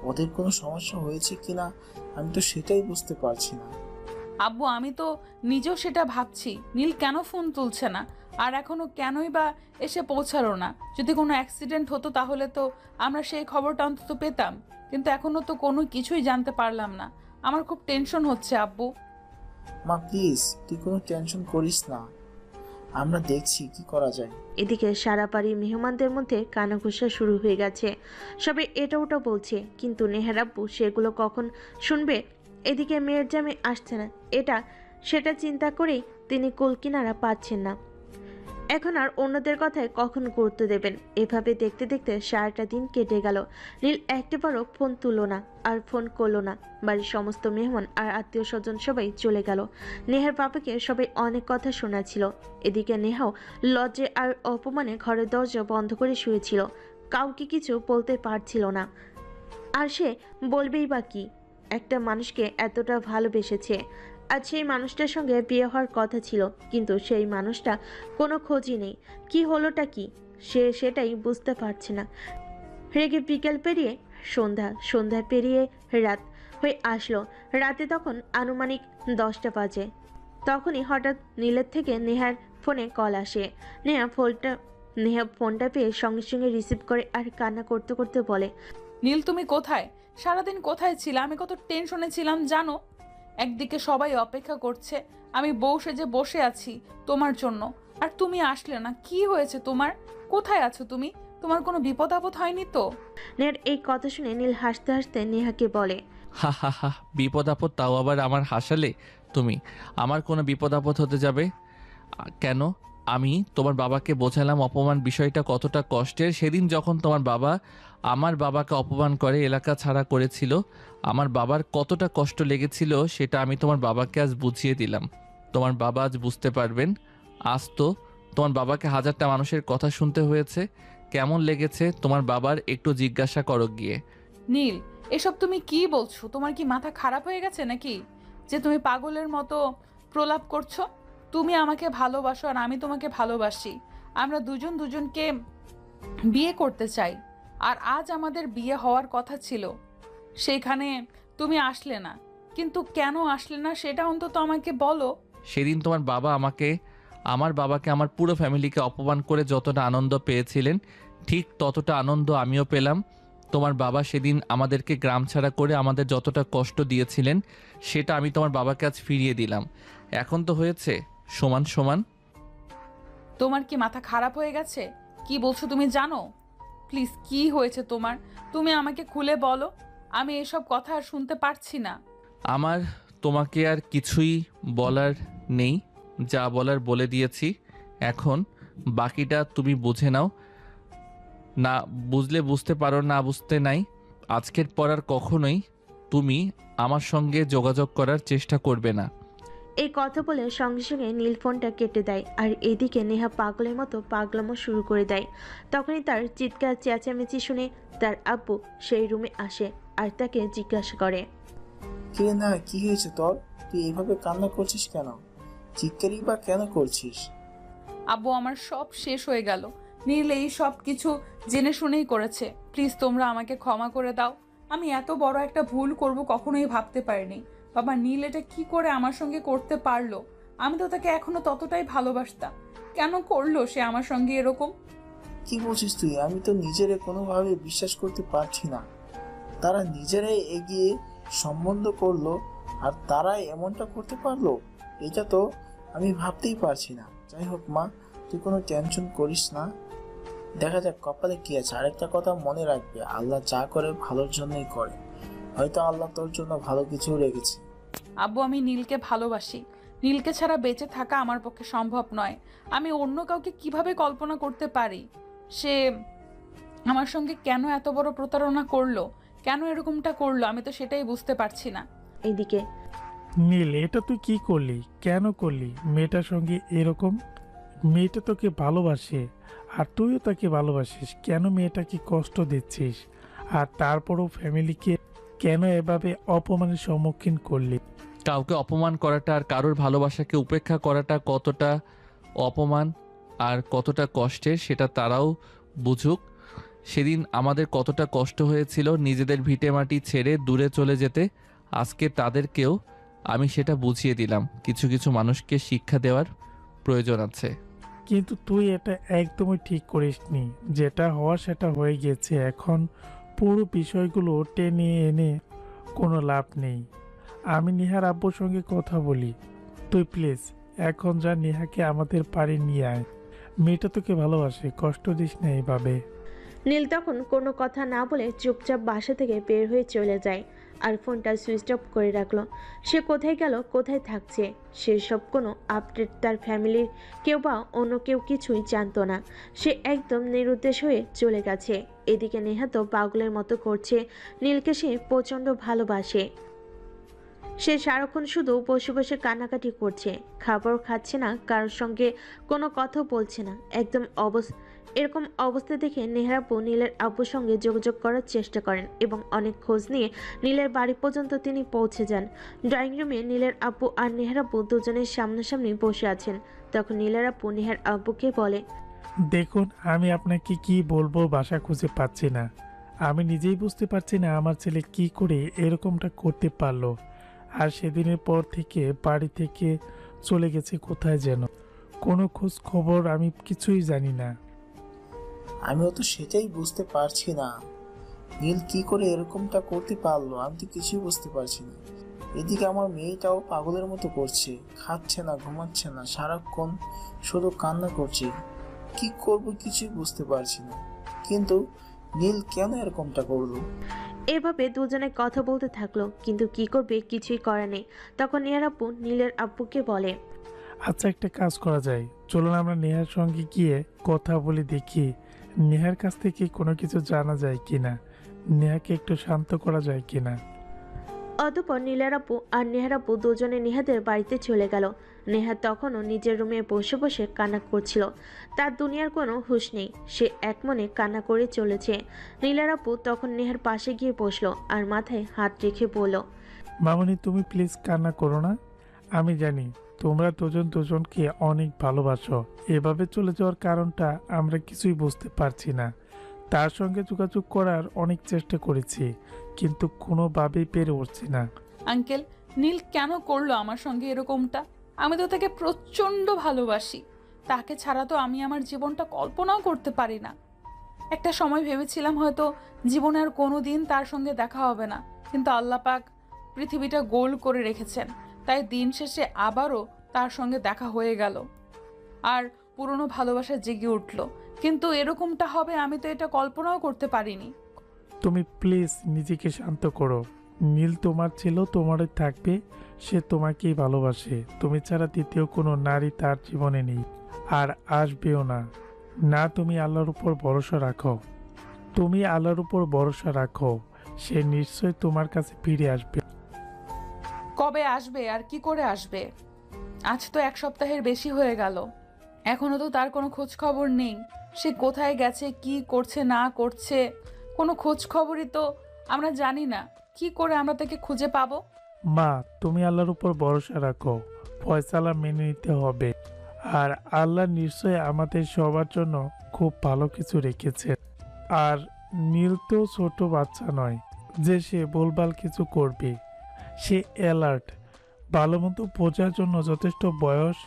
ওদের কোনো সমস্যা হয়েছে কিনা আমি তো সেটাই বুঝতে পারছি না। আব্বু, আমি তো নিজেও সেটা ভাবছি, নীল কেন ফোন তুলছে না। আর এখনো কেনই বা এসে পৌঁছালো না? যদি কোনো অ্যাক্সিডেন্ট হতো তাহলে তো আমরা সেই খবরটা অন্তত পেতাম, কিন্তু এখনো তো কোনো কিছুই জানতে পারলাম না। আমার খুব টেনশন হচ্ছে আব্বু। মা প্লিজ, তুই কোনো টেনশন করিস না, আমরা দেখছি কি করা যায়। এদিকে সারা বাড়ি মেহমানদের মধ্যে কানাঘুষা শুরু হয়ে গেছে। সবাই এটা ওটা বলছে, কিন্তু নেহার আব্বু সেগুলো কখন শুনবে? এদিকে মেয়ের জামাই আসছে না, এটা সেটা চিন্তা করেই তিনি কুলকিনারা পাচ্ছেন না। এখন আর অন্যদের কথায় কখন গুরুত্ব দেবেন? এভাবে দেখতে দেখতে সারাটা দিন কেটে গেল। নীল একটিবারও ফোন তুললো না, আর ফোন করলো না। বাড়ির সমস্ত মেহমান আর আত্মীয় স্বজন সবাই চলে গেল। নেহার বাবাকে সবাই অনেক কথা শোনাচ্ছিল। এদিকে নেহাও লজ্জে আর অপমানে ঘরের দরজা বন্ধ করে শুয়েছিল। কাউকে কিছু বলতে পারছিল না। আর সে বলবেই বা কি? একটা মানুষকে এতটা ভালোবেসেছে, আর সেই মানুষটার সঙ্গে বিয়ে হওয়ার কথা ছিল, কিন্তু সেই মানুষটা কোনো খোঁজই নেই। কি হলোটা কি সে সেটাই বুঝতে পারছে না। রেগে বিকেল পেরিয়ে সন্ধ্যা, সন্ধ্যা পেরিয়ে রাত হয়ে আসলো। রাতে তখন আনুমানিক 10টা বাজে। তখনই হঠাৎ নীলের থেকে নেহার ফোনে কল আসে। নেহা ফোনটা পেয়ে সঙ্গে সঙ্গে রিসিভ করে আর কান্না করতে করতে বলে, নীল, তুমি কোথায়? সারাদিন কোথায় ছিলে? আমি কত টেনশনে ছিলাম জানো? একদিকে সবাই অপেক্ষা করছে, আমি বউ সেজে বসে আছি তোমার জন্য, আর তুমি আসলে না। কি হয়েছে তোমার? কোথায় আছো তুমি? তোমার কোনো বিপদ আপদ হয়নি তো? নেহার এই কথা শুনে নীল হাসতে হাসতে নেহাকে বলে, হা হা হা, বিপদ আপদ? তাও আবার আমার হাসালে তুমি? আমার কোনো বিপদ আপদ হতে যাবে কেন? আমি তোমার বাবাকে বোঝালাম অপমান বিষয়টা কতটা কষ্টের। সেদিন যখন তোমার বাবা আমার বাবাকে অপমান করে এলাকা ছাড়া করেছিল, আমার বাবার কতটা কষ্ট লেগেছিল সেটা আমি তোমার বাবাকে আজ বুঝিয়ে দিলাম। তোমার বাবা আজ বুঝতে পারবেন। আজ তো তোমার বাবাকে হাজারটা মানুষের কথা শুনতে হয়েছে। কেমন লেগেছে তোমার বাবার একটু জিজ্ঞাসা করো গিয়ে। নীল, এসব তুমি কি বলছো? তোমার কি মাথা খারাপ হয়ে গেছে নাকি, যে তুমি পাগলের মতো প্রলাপ করছো? তুমি আমাকে ভালোবাসো আর আমি তোমাকে ভালোবাসি। আমরা দুজন দুজনকে বিয়ে করতে চাই, আর আজ আমাদের বিয়ে হওয়ার কথা ছিল। সেখানে তুমি আসলে না, কিন্তু কেন আসলে না সেটা অন্তত আমাকে বলো। সেদিন তোমার বাবা আমার বাবাকে আমার পুরো ফ্যামিলিকে অপমান করে যতটা আনন্দ পেয়েছিলেন, ঠিক ততটা আনন্দ আমিও পেলাম। তোমার বাবা সেদিন আমাদেরকে গ্রাম ছাড়া করে আমাদের যতটা কষ্ট দিয়েছিলেন, সেটা আমি তোমার বাবাকে আজ ফিরিয়ে দিলাম। এখন তো হয়েছে সমান সমান। তোমার কি মাথা খারাপ হয়ে গেছে? কি বলছো তুমি জানো? প্লিজ, কি হয়েছে তোমার? তুমি আমাকে খুলে বলো। আমি এসব কথা আর শুনতে পারছি না। আমার তোমাকে আর কিছুই বলার নেই, যা বলার বলে দিয়েছি। এখন বাকিটা তুমি বুঝে নাও। না বুঝলে বুঝতে পারো, না বুঝতে নাই। আজকের পর আর কখনোই তুমি আমার সঙ্গে যোগাযোগ করার চেষ্টা করবে না। এই কথা বলে সঙ্গে সঙ্গে নীল ফোনটা কেটে দেয়। আর এদিকে নেহা পাগলের মতো পাগলামো শুরু করে দেয়। তখনই তার চিৎকার চেঁচামেচি শুনে তার আব্বু সেই রুমে আসে আর তাকে জিজ্ঞাসা করে, কে না, কি হয়েছে তোর? তুই এইভাবে কান্না করছিস কেন? চিৎকারই বা কেন করছিস? আব্বু, আমার সব শেষ হয়ে গেল। নীল এই সব কিছু জেনে শুনেই করেছে। প্লিজ তোমরা আমাকে ক্ষমা করে দাও। আমি এত বড় একটা ভুল করব কখনোই ভাবতে পারিনি। বাবা, নীল এটা কি করে আমার সঙ্গে করতে পারলো? আমি তো তাকে এখনো ততটাই ভালোবাসতাম। কেন করলো সে আমার সঙ্গে এরকম? কি বলছিস তুই? আমি তো নিজেরে কোনোভাবে বিশ্বাস করতে পারছি না। তারা নিজেরাই এগিয়ে সম্বন্ধ করলো আর তারাই এমনটা করতে পারলো? এটা তো আমি ভাবতেই পারছি না। যাই হোক মা, তুই কোনো টেনশন করিস না, দেখা যাক কপালে কি আছে। আরেকটা কথা মনে রাখবে, আল্লাহ যা করে ভালোর জন্যই করে। হয়তো আল্লাহ তোর জন্য ভালো কিছু রেখেছে। আব্বু, আমি নীলকে ভালোবাসি। নীলকে ছাড়া বেঁচে থাকা আমার পক্ষে সম্ভব নয়। আমি অন্য কাউকে কিভাবে কল্পনা করতে পারি? সে আমার সঙ্গে কেন এত বড় প্রতারণা করলো? কেন এরকমটা করলো? আমি তো সেটাই বুঝতে পারছি না। এদিকে নীল, এটা তুই কি করলি? কেন করলি মেয়েটার সঙ্গে এরকম? মেয়েটা তোকে ভালোবাসে আর তুইও তাকে ভালোবাসিস, কেন মেয়েটাকে কষ্ট দিচ্ছিস? আর তারপরও ফ্যামিলিকে কেন এভাবে অপমানের সম্মুখীন করলি? কাউকে অপমান করাটা আর কারোর ভালোবাসাকে উপেক্ষা করাটা কতটা অপমান আর কতটা কষ্টের সেটা তারাও বুঝুক। সেদিন আমাদের কতটা কষ্ট হয়েছিল নিজেদের ভিটেমাটি ছেড়ে দূরে চলে যেতে। আজকে তাদেরকেও আমি সেটা বুঝিয়ে দিলাম। কিছু কিছু মানুষকে শিক্ষা দেওয়ার প্রয়োজন আছে। কিন্তু তুই এটা একদমই ঠিক করিসনি। যেটা হওয়া সেটা হয়ে গেছে। এখন পুরো বিষয়গুলো টেনে এনে কোনো লাভ নেই। আমি নেহার আব্বুর সঙ্গে কথা বলি। তুই প্লিজ এখন যা, নেহাকে আমাদের বাড়ি নিয়ে আয়। মেয়েটা তোকে ভালোবাসে, কষ্ট দিস না এইভাবে। নীল তখন কোনো কথা না বলে চুপচাপ বাসা থেকে বের হয়ে চলে যায় আর ফোনটা সুইচ অফ করে রাখলো। সে কোথায় গেল, কোথায় থাকছে, সেসব কোনো আপডেট তার ফ্যামিলির কেউ বা অন্য কেউ কিছুই জানতো না। সে একদম নিরুদ্দেশ হয়ে চলে গেছে। এদিকে নেহা তো পাগলের মতো করছে। নীলকে সে প্রচণ্ড ভালোবাসে। সে সারাক্ষণ শুধু বসে বসে কান্নাকাটি করছে, খাবারও খাচ্ছে না, কারোর সঙ্গে কোনো কথা বলছে না। এরকম অবস্থা দেখে নেহার আব্বু নীলের আব্বুর সঙ্গে যোগাযোগ করার চেষ্টা করেন এবং অনেক খোঁজ নিয়ে নীলের বাড়ি পর্যন্ত তিনি পৌঁছে যান। ড্রয়িং রুমে নীলের আব্বু আর নেহার আব্বু দুজনের সামনাসামনি বসে আছেন। তখন নীলের আব্বু নেহার আব্বুকে বলে, দেখুন, আমি আপনাকে কি বলবো বাসা খুঁজে পাচ্ছি না। আমি নিজেই বুঝতে পারছি না আমার ছেলে কি করে এরকমটা করতে পারলো। আর সেদিনের পর থেকে বাড়ি থেকে চলে গেছে কোথায় যেন, কোনো খোঁজ খবর আমি কিছুই জানি না। আমিও তো সেটাই বুঝতে পারছি না, নীল কি করে এরকমটা করতে পারলো। আমি তো কিছুই বুঝতে পারছি না। এদিকে আমার মেয়েটাও পাগলের মতো করছে, খাচ্ছে না, ঘুমাচ্ছে না, সারাক্ষণ শুধু কান্না করছে। কি করব কিছুই বুঝতে পারছি না। কিন্তু নীল কেন এরকমটা করলো? এভাবে দুজনে কথা বলতে থাকলো, কিন্তু কি করবে কিছুই করার নেই। তখন নেহার আব্বু নীলের আব্বুকে বলে, আচ্ছা, একটা কাজ করা যায়, চলুন আমরা নেহার সঙ্গে গিয়ে কথা বলে দেখি নেহার কাছ থেকে কোনো কিছু জানা যায় কিনা, নেহাকে একটু শান্ত করা যায় কিনা। অতঃপর নীলের আব্বু আর নেহার আব্বু দুজনে নেহাদের বাড়িতে চলে গেল। নেহা তখনও নিজের রুমে বসে বসে কান্না করছিল। তার দুনিয়ার কোনো হুঁশ নেই, সে একমনে কান্না করে চলেছে। নীলের আব্বু তখন নেহার পাশে গিয়ে বসলো আর মাথায় হাত রেখে বলল, মামনি, তুমি প্লিজ কান্না করো না। আমি জানি তোমরা দুজন দুজনকে অনেক ভালোবাসো। এভাবে চলে যাওয়ার কারণটা আমরা কিছুই বুঝতে পারছি না। তার সঙ্গে যোগাযোগ করার অনেক চেষ্টা করেছি, কিন্তু কোনোভাবেই পেরে উঠছি না। আঙ্কেল, নীল কেন করলো আমার সঙ্গে এরকমটা? আমি তো তাকে প্রচণ্ড ভালোবাসি। তাকে ছাড়া তো আমি আমার জীবনটা কল্পনাও করতে পারি না। একটা সময় ভেবেছিলাম হয়তো জীবনে আর কোনো দিন তার সঙ্গে দেখা হবে না, কিন্তু আল্লাহ পাক পৃথিবীটা গোল করে রেখেছেন, তাই দিন শেষে আবারও তার সঙ্গে দেখা হয়ে গেল আর পুরনো ভালোবাসা জেগে উঠল। কিন্তু এরকমটা হবে আমি তো এটা কল্পনাও করতে পারিনি। তুমি প্লিজ নিজেকে শান্ত করো। নীল তোমার ছিল, তোমারই থাকবে, সে তোমাকেই ভালোবাসে। তুমি ছাড়া দ্বিতীয় কোনো নারী তার জীবনে নেই, আর আসবেও না। না, তুমি আল্লাহর উপর ভরসা রাখো। তুমি আল্লাহর উপর ভরসা রাখো, সে নিশ্চয়ই তোমার কাছে ফিরে আসবে। কবে আসবে আর কি করে আসবে? আজ তো 1 সপ্তাহের বেশি হয়ে গেল, এখনো তো তার কোনো খোঁজ খবর নেই। সে কোথায় গেছে, কি করছে না করছে, কোনো খোঁজ খবরই তো আমরা জানি না। কি করে আমরা তাকে খুঁজে পাবো? মা, তুমি আল্লাহর উপর ভরসা রাখো, ফয়সালা মেনে নিতে হবে। আর আল্লাহ নিশ্চয়ই আমাদের সবার জন্য খুব ভালো কিছু রেখেছে। আর নীল তো ছোট বাচ্চা নয় যে সে ভুলভাল কিছু করবে। সে অ্যালার্ট, ভালো মতো বোঝার জন্য যথেষ্ট বয়স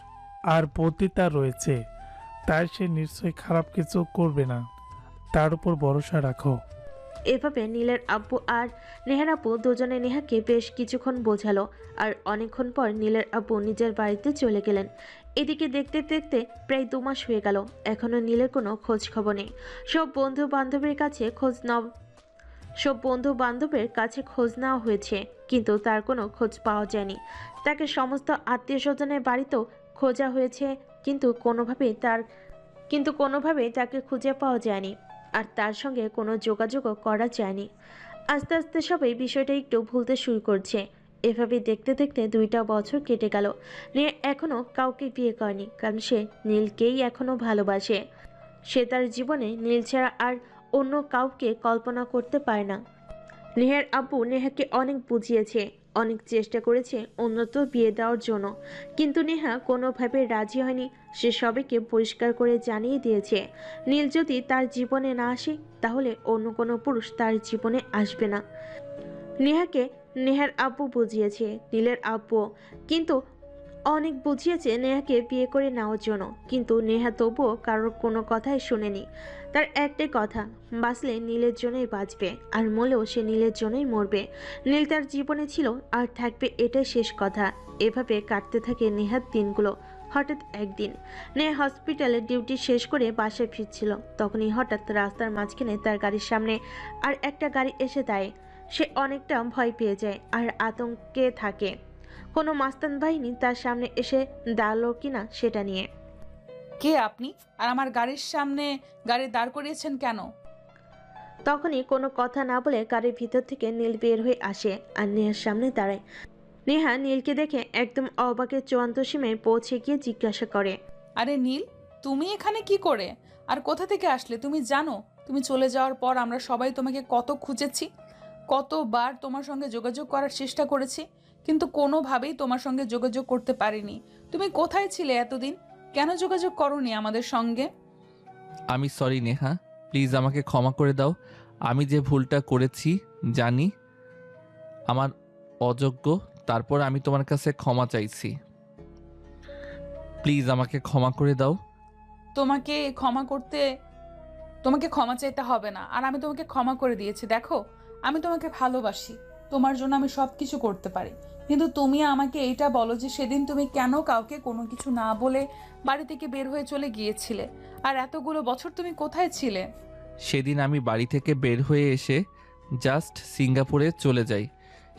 আর বুদ্ধি তার রয়েছে, তাই সে নিশ্চয়ই খারাপ কিছু করবে না। তার উপর ভরসা রাখো। এভাবে নীলের আব্বু আর নেহার আব্বু দুজনে নেহাকে বেশ কিছুক্ষণ বোঝালো। আর অনেকক্ষণ পর নীলের আব্বু নিজের বাড়িতে চলে গেলেন। এদিকে দেখতে দেখতে প্রায় 2 মাস হয়ে গেল, এখনো নীলের কোনো খোঁজ খবর নেই। সব বন্ধু বান্ধবের কাছে খোঁজ নেওয়া হয়েছে, কিন্তু তার কোনো খোঁজ পাওয়া যায়নি। তাকে সমস্ত আত্মীয় স্বজনের বাড়িতেও খোঁজা হয়েছে, কিন্তু কোনোভাবেই তাকে খুঁজে পাওয়া যায়নি, আর তার সঙ্গে কোনো যোগাযোগও করা যায়নি। আস্তে আস্তে সবাই বিষয়টা একটু ভুলতে শুরু করছে। এভাবে দেখতে দেখতে 2টা বছর কেটে গেল। নীল এখনো কাউকে বিয়ে করেনি, কারণ সে নীলকেই এখনো ভালোবাসে। সে তার জীবনে নীল ছাড়া আর অন্য কাউকে কল্পনা করতে পারে না। নেহার আব্বু নেহাকে অনেক বুঝিয়েছে, অনেক চেষ্টা করেছে অন্যত্র বিয়ে দেওয়ার জন্য, কিন্তু নেহা কোনোভাবে রাজি হয়নি। সে সবাইকে পরিষ্কার করে জানিয়ে দিয়েছে নীল যদি তার জীবনে না আসে, তাহলে অন্য কোনো পুরুষ তার জীবনে আসবে না। নেহাকে নেহার আব্বু বুঝিয়েছে, নীলের আব্বু, কিন্তু অনেক বুঝিয়েছে নেহাকে বিয়ে করে নেওয়ার জন্য, কিন্তু নেহা তবুও কারোর কোনো কথাই শোনেনি। তার একটাই কথা, বাঁচলে নীলের জন্যই বাঁচবে, আর মরলেও সে নীলের জন্যই মরবে। নীল তার জীবনে ছিল আর থাকবে, এটাই শেষ কথা। এভাবে কাটতে থাকে নেহার দিনগুলো। হঠাৎ একদিন নেহা হসপিটালে ডিউটি শেষ করে বাসায় ফিরছিল, তখনই হঠাৎ রাস্তার মাঝখানে তার গাড়ির সামনে আর একটা গাড়ি এসে দাঁড়ায়। সে অনেকটা ভয় পেয়ে যায় আর আতঙ্কে থাকে, কোনো মাস্তান বাহিনী তার সামনে এসে দাঁড়ালো কিনা সেটা নিয়ে। কে আপনি, আর আমার গাড়ির সামনে গাড়ি দাঁড় করিয়েছেন কেন? তখনই কোনো কথা না বলে গাড়ির ভিতর থেকে নীল বের হয়ে আসে আর নেহার সামনে দাঁড়ায়। নেহা নীলকে দেখে একদম অবাকের চূড়ান্ত সীমায় পৌঁছে গিয়ে জিজ্ঞাসা করে, আরে নীল, তুমি এখানে কি করে আর কোথা থেকে আসলে? তুমি জানো তুমি চলে যাওয়ার পর আমরা সবাই তোমাকে কত খুঁজেছি, কতবার তোমার সঙ্গে যোগাযোগ করার চেষ্টা করেছি, কিন্তু কোনোভাবেই তোমার সঙ্গে যোগাযোগ করতে পারিনি। তুমি কোথায় ছিলে এতদিন? কেন যোগাযোগ করোনি আমাদের সঙ্গে? আমি সরি নেহা, প্লিজ আমাকে ক্ষমা করে দাও। আমি যে ভুলটা করেছি জানি আমার অযোগ্য, তারপর আমি তোমার কাছে ক্ষমা চাইছি। প্লিজ আমাকে ক্ষমা করে দাও। তোমাকে ক্ষমা চাইতে হবে না, আর আমি তোমাকে ক্ষমা করে দিয়েছি। দেখো, আমি তোমাকে ভালোবাসি, তোমার জন্য আমি সব কিছু করতে পারি, কিন্তু তুমি আমাকে এইটা বলো যে সেদিন তুমি কেন কাউকে কোনো কিছু না বলে বাড়ি থেকে বের হয়ে চলে গিয়েছিলে, আর এতগুলো বছর তুমি কোথায় ছিলে? সেদিন আমি বাড়ি থেকে বের হয়ে এসে জাস্ট সিঙ্গাপুরে চলে যাই,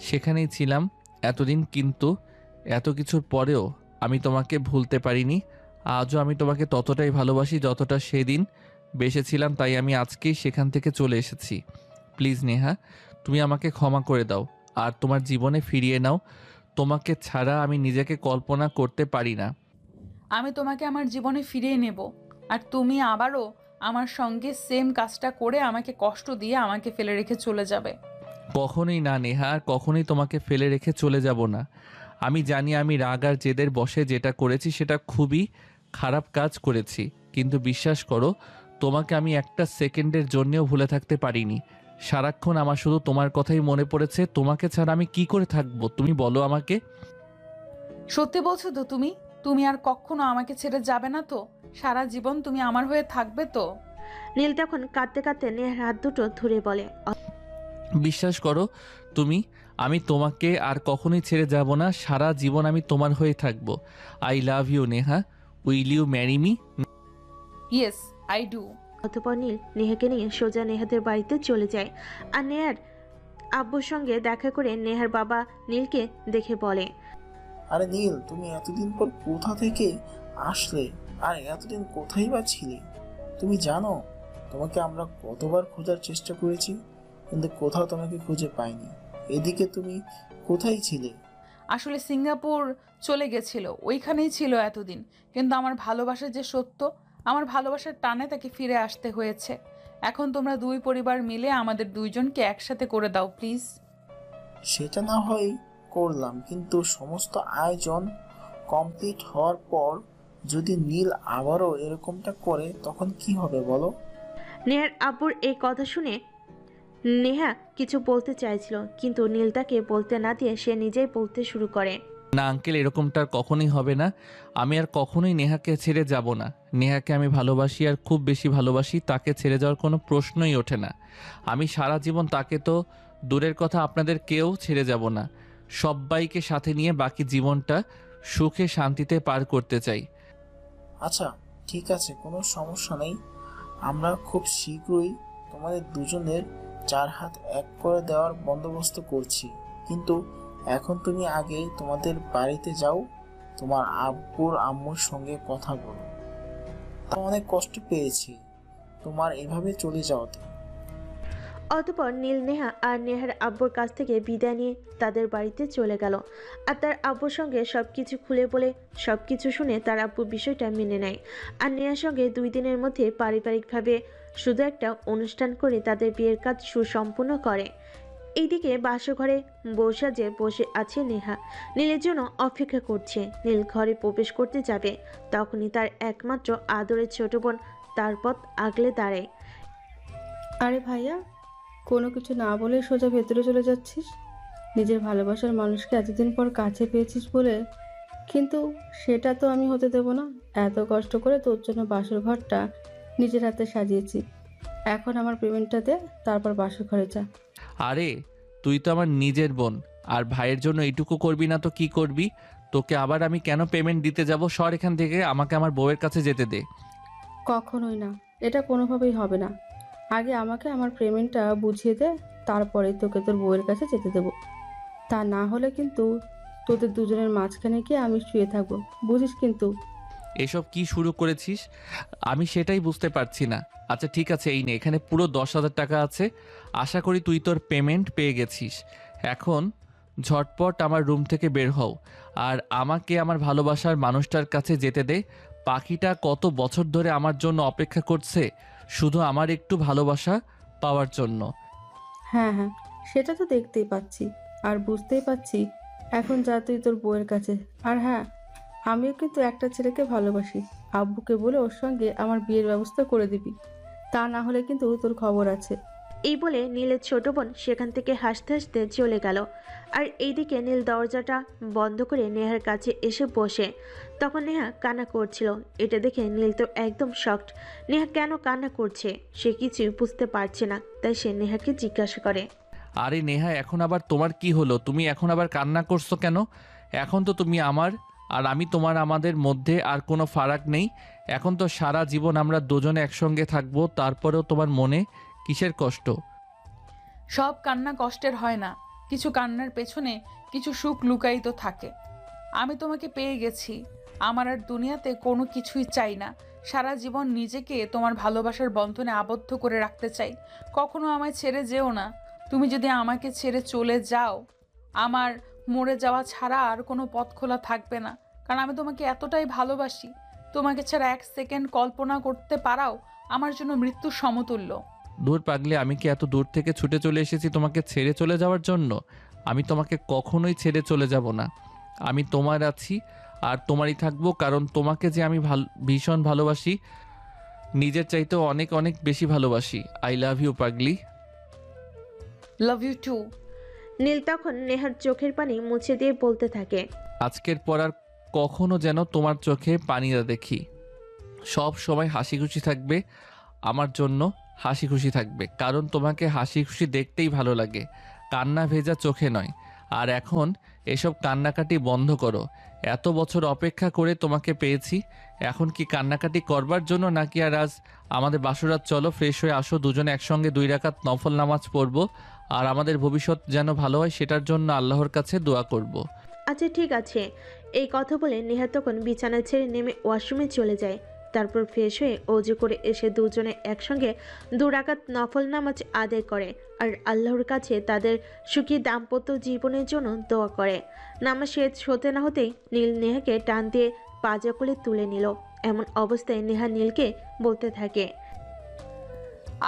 সেখানেই ছিলাম এতদিন, কিন্তু এত কিছুর পরেও আমি তোমাকে ভুলতে পারিনি। আজও আমি তোমাকে ততটাই ভালোবাসি যতটা সেদিন বেসেছিলাম, তাই আমি আজকেই সেখান থেকে চলে এসেছি। প্লিজ নেহা, তুমি আমাকে ক্ষমা করে দাও আর তোমার জীবনে ফিরিয়ে নাও। তোমাকে ছাড়া আমি নিজেকে কল্পনা করতে পারি না। আমি তোমাকে আমার জীবনে ফিরিয়ে নেব, আর তুমি আবারও আমার সঙ্গে সেম কাজটা করে আমাকে কষ্ট দিয়ে আমাকে ফেলে রেখে চলে যাবে। কখনোই না নেহা, আর কখনোই তোমাকে ফেলে রেখে চলে যাব না। আমি জানি আমি রাগ আর জেদের বশে যেটা করেছি সেটা খুবই খারাপ কাজ করেছি, কিন্তু বিশ্বাস করো, তোমাকে আমি একটা সেকেন্ডের জন্যও ভুলে থাকতে পারিনি। সারাক্ষণ আমার শুধু তোমার কথাই মনে পড়েছে। তোমাকে ছাড়া আমি কি করে থাকবো তুমি বলো আমাকে? সত্যি বলছো তো তুমি? তুমি আর কখনো আমাকে ছেড়ে যাবে না তো? সারা জীবন তুমি আমার হয়ে থাকবে তো? নীল তখন কাঁদতে কাঁদতে নেহার হাত দুটো ধরে বলে, বিশ্বাস করো তুমি, আমি তোমাকে আর কখনোই ছেড়ে যাব না। সারা জীবন আমি তোমার হয়ে থাকবো। I love you Neha, will you marry me? Yes, I do. অতঃপর নীল নেহাকে নিয়ে সোজা নেহাদের বাড়িতে চলে যায় আর নেহার আব্বুর সঙ্গে দেখা করে নেহার বাবা নীলকে দেখে বলে, আরে নীল, তুমি এতদিন পর কোথা থেকে আসলে, আর এতদিন কোথায় বা ছিলে? তুমি জানো তোমাকে আমরা কতবার খোঁজার চেষ্টা করেছি, কিন্তু কোথাও তোমাকে খুঁজে পাইনি। এদিকে তুমি কোথায় ছিলে? আসলে সিঙ্গাপুর চলে গেছিল, ওইখানেই ছিল এতদিন, কিন্তু আমার ভালোবাসা যে সত্য, আমার ভালোবাসার টানে তাকে ফিরে আসতে হয়েছে। এখন তোমরা দুই পরিবার মিলে আমাদের দুইজনকে একসাথে করে দাও প্লিজ। সেটা না হয় করলাম, কিন্তু সমস্ত আয়োজন কমপ্লিট হওয়ার পর যদি নীল আবারও এরকমটা করে তখন কি হবে বলো? নেহার আব্বুর এই কথা শুনে নেহা কিছু বলতে চাইছিল, কিন্তু নীল তাকে বলতে না দিয়ে সে নিজেই বলতে শুরু করে, না আঙ্কেল, এরকমটা আর কখনোই হবে না। আমি আর কখনোই নেহাকে ছেড়ে যাব না। নেহাকে আমি ভালোবাসি, আর খুব বেশি ভালোবাসি। তাকে ছেড়ে যাওয়ার কোনো প্রশ্নই ওঠে না। আমি সারা জীবন তাকে তো দূরের কথা, আপনাদের কেউ ছেড়ে যাব না। সবাইকে সাথে নিয়ে বাকি জীবনটা সুখে শান্তিতে পার করতে চাই। আচ্ছা ঠিক আছে, কোনো সমস্যা নেই। আমরা খুব শীঘ্রই তোমাদের দুজনের 4 হাত এক করে দেওয়ার বন্দোবস্ত করছি, কিন্তু এখন তুমি আগে তোমাদের বাড়িতে যাও, তোমার আব্বুর আম্মুর সঙ্গে কথা বলো। তা অনেক কষ্ট পেয়েছি তোমার এভাবে চলে যাওয়াতে। অতঃপর নীল নেহা আর নেহার আব্বুর কাছ থেকে বিদায় নিয়ে তাদের বাড়িতে চলে গেল আর তার আব্বুর সঙ্গে সবকিছু খুলে বলে সবকিছু শুনে তার আব্বু বিষয়টা মেনে নেয় আর নেহার সঙ্গে 2 দিনের মধ্যে পারিবারিকভাবে শুধু একটা অনুষ্ঠান করে তাদের বিয়ের কাজ সুসম্পন্ন করে। এইদিকে বাসঘরে বসে আছে নেহা, নীলের জন্য অপেক্ষা করছে। নীল ঘরে প্রবেশ করতে যাবে, তখনই তার একমাত্র আদরের ছোট বোন তার পথ আগলে দাঁড়ায়। আরে ভাইয়া, কোনো কিছু না বলে সোজা ভেতরে চলে যাচ্ছিস? নিজের ভালোবাসার মানুষকে এতদিন পর কাছে পেয়েছিস বলে কিন্তু সেটা তো আমি হতে দেব না। এত কষ্ট করে তোর জন্য বাসর ঘরটা নিজের হাতে সাজিয়েছি। এখন আমার পেমেন্টটা দে, তারপর বাসর ঘরে যা। আরে তুই তো আমার নিজের বোন, আর ভাইয়ের জন্য এইটুকু করবি না তো কি করবি? তোকে আবার আমি কেন পেমেন্ট দিতে যাব? সর এখান থেকে, আমাকে আমার বউয়ের কাছে যেতে দে। কখনোই না, এটা কোনোভাবেই হবে না। আগে আমাকে আমার পেমেন্টটা বুঝিয়ে দে, তারপরে তোকে তোর বউয়ের কাছে যেতে দেবো। তা না হলে কিন্তু তোদের দুজনের মাঝখানে গিয়ে আমি শুয়ে থাকবো, বুঝিস কিন্তু। এসব কি শুরু করেছিস আমি সেটাই বুঝতে পারছি না। আচ্ছা ঠিক আছে, এই নে, এখানে পুরো 10,000 টাকা আছে। আশা করি তুই তোর পেমেন্ট পেয়ে গেছিস। এখন ঝটপট আমার রুম থেকে বের হও, আর আমাকে আমার ভালোবাসার মানুষটার কাছে যেতে দে। পাখিটা কত বছর ধরে আমার জন্য অপেক্ষা করছে, শুধু আমার একটু ভালোবাসা পাওয়ার জন্য। হ্যাঁ হ্যাঁ, সেটা তো দেখতেই পাচ্ছি আর বুঝতেই পাচ্ছি। এখন যা তুই তোর বউয়ের কাছে। আর হ্যাঁ, আমিও কিন্তু একটা ছেলেকে ভালোবাসি। আব্বুকে বলে ওর সঙ্গে আমার বিয়ের ব্যবস্থা করে দিবি, তা না হলে কিন্তু তোর খবর আছে। এই বলে নীলের ছোট বোন সেখান থেকে হাসতে হাসতে চলে গেল। আর এইদিকে নীল দরজাটা বন্ধ করে নেহার কাছে এসে বসে। তখন নেহা কান্না করছিল। এটা দেখে নীল তো একদম শকড। নেহা কেন কান্না করছে সে কিছুই বুঝতে পারছে না, তাই সে নেহাকে জিজ্ঞাসা করে, আরে নেহা, এখন আবার তোমার কি হলো? তুমি এখন আবার কান্না করছো কেন? এখন তো তুমি আমার আর আমি তোমার, আমাদের মধ্যে আর কোনো ফারাক নেই। এখন তো সারা জীবন আমরা দুজনে একসঙ্গে থাকবো, তারপরেও তোমার মনে কিসের কষ্ট? সব কান্না কষ্টের হয় না, কিছু কান্নার পেছনে কিছু সুখ লুকায়িত থাকে। আমি তোমাকে পেয়ে গেছি, আমার আর দুনিয়াতে কোনো কিছুই চাই না। সারা জীবন নিজেকে তোমার ভালোবাসার বন্ধনে আবদ্ধ করে রাখতে চাই। কখনো আমায় ছেড়ে যেও না। তুমি যদি আমাকে ছেড়ে চলে যাও, আমার মরে যাওয়া ছাড়া আর কোনো পথ খোলা থাকবে না। কারণ আমি তোমাকে এতটাই ভালোবাসি, তোমাকে ছাড়া এক সেকেন্ড কল্পনা করতে পারাও আমার জন্য মৃত্যুর সমতুল্য। দূর পাগলি, আমি কি এত দূর থেকে ছুটে চলে এসেছি তোমাকে ছেড়ে চলে যাওয়ার জন্য? আমি তোমাকে কখনোই ছেড়ে চলে যাব না। আমি তোমার আছি আর তোমারই থাকবো, কারণ তোমাকে যে আমি ভীষণ ভালোবাসি, নিজের চাইতেও অনেক অনেক বেশি ভালোবাসি। আই লাভ ইউ পাগলি। Love you two. নীল তখন নেহার চোখের পানি মুছে দিয়ে বলতে থাকে, আজকের পর আর কখনো যেন তোমার চোখে পানি না দেখি। সব সময় হাসি খুশি থাকবে, আমার জন্য হাসি খুশি থাকবে, কারণ তোমাকে হাসি খুশি দেখতেই ভালো লাগে, কান্না ভেজা চোখে নয়। আর এখন এসব কান্নাকাটি বন্ধ করো। এত বছর অপেক্ষা করে তোমাকে পেয়েছি, এখন কি কান্নাকাটি করবার জন্য নাকি? আর আজ আমাদের বাসরাত, চলো ফ্রেশ হয়ে আসো, দুজনে একসঙ্গে 2 রাকাত নফল নামাজ পড়বো, আর আমাদের ভবিষ্যৎ যেন ভালো হয় সেটার জন্য আল্লাহর কাছে দোয়া করব। আচ্ছা ঠিক আছে। এই কথা বলে নেহা তখন বিছানা ছেড়ে নেমে ওয়াশরুমে চলে যায়। তারপর ফ্রেশ হয়ে অজু করে এসে দুজনে একসঙ্গে 2 রাকাত নফল নামাজ আদায় করে আর আল্লাহর কাছে তাদের সুখী দাম্পত্য জীবনের জন্য দোয়া করে। নামাজ শেষ হতে না হতেই নীল নেহাকে টান দিয়ে পাজা কোলে তুলে নিল। এমন অবস্থায় নেহা নীলকে বলতে থাকে,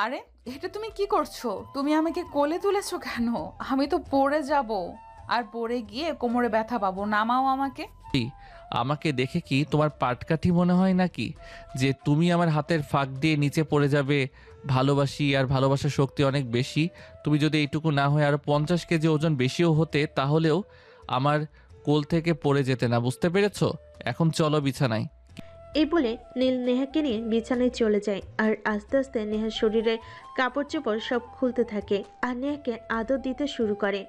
আরে এটা তুমি কি করছো? তুমি আমাকে কোলে তুলেছো কেন? আমি তো পড়ে যাব, আর পড়ে গিয়ে কোমরে ব্যথা পাবো। নামাও আমাকে। আমাকে দেখে কি তোমার পাটকাঠি মনে হয় নাকি, যে তুমি আমার হাতের ফাঁক দিয়ে নিচে পড়ে যাবে? ভালোবাসি আর ভালোবাসার শক্তি অনেক বেশি। তুমি যদি এইটুকু না হয় আরো 50 কেজি ওজন বেশিও হতে, তাহলেও আমার কোল থেকে পড়ে যেতে না, বুঝতে পেরেছো? এখন চলো বিছানায়। এই বলে নীল নেহাকে নিয়ে বিছানায় চলে যায় আর আস্তে আস্তে নেহার শরীরের কাপড় চোপড় সব খুলতে থাকে আর নেহাকে আদর দিতে শুরু করে।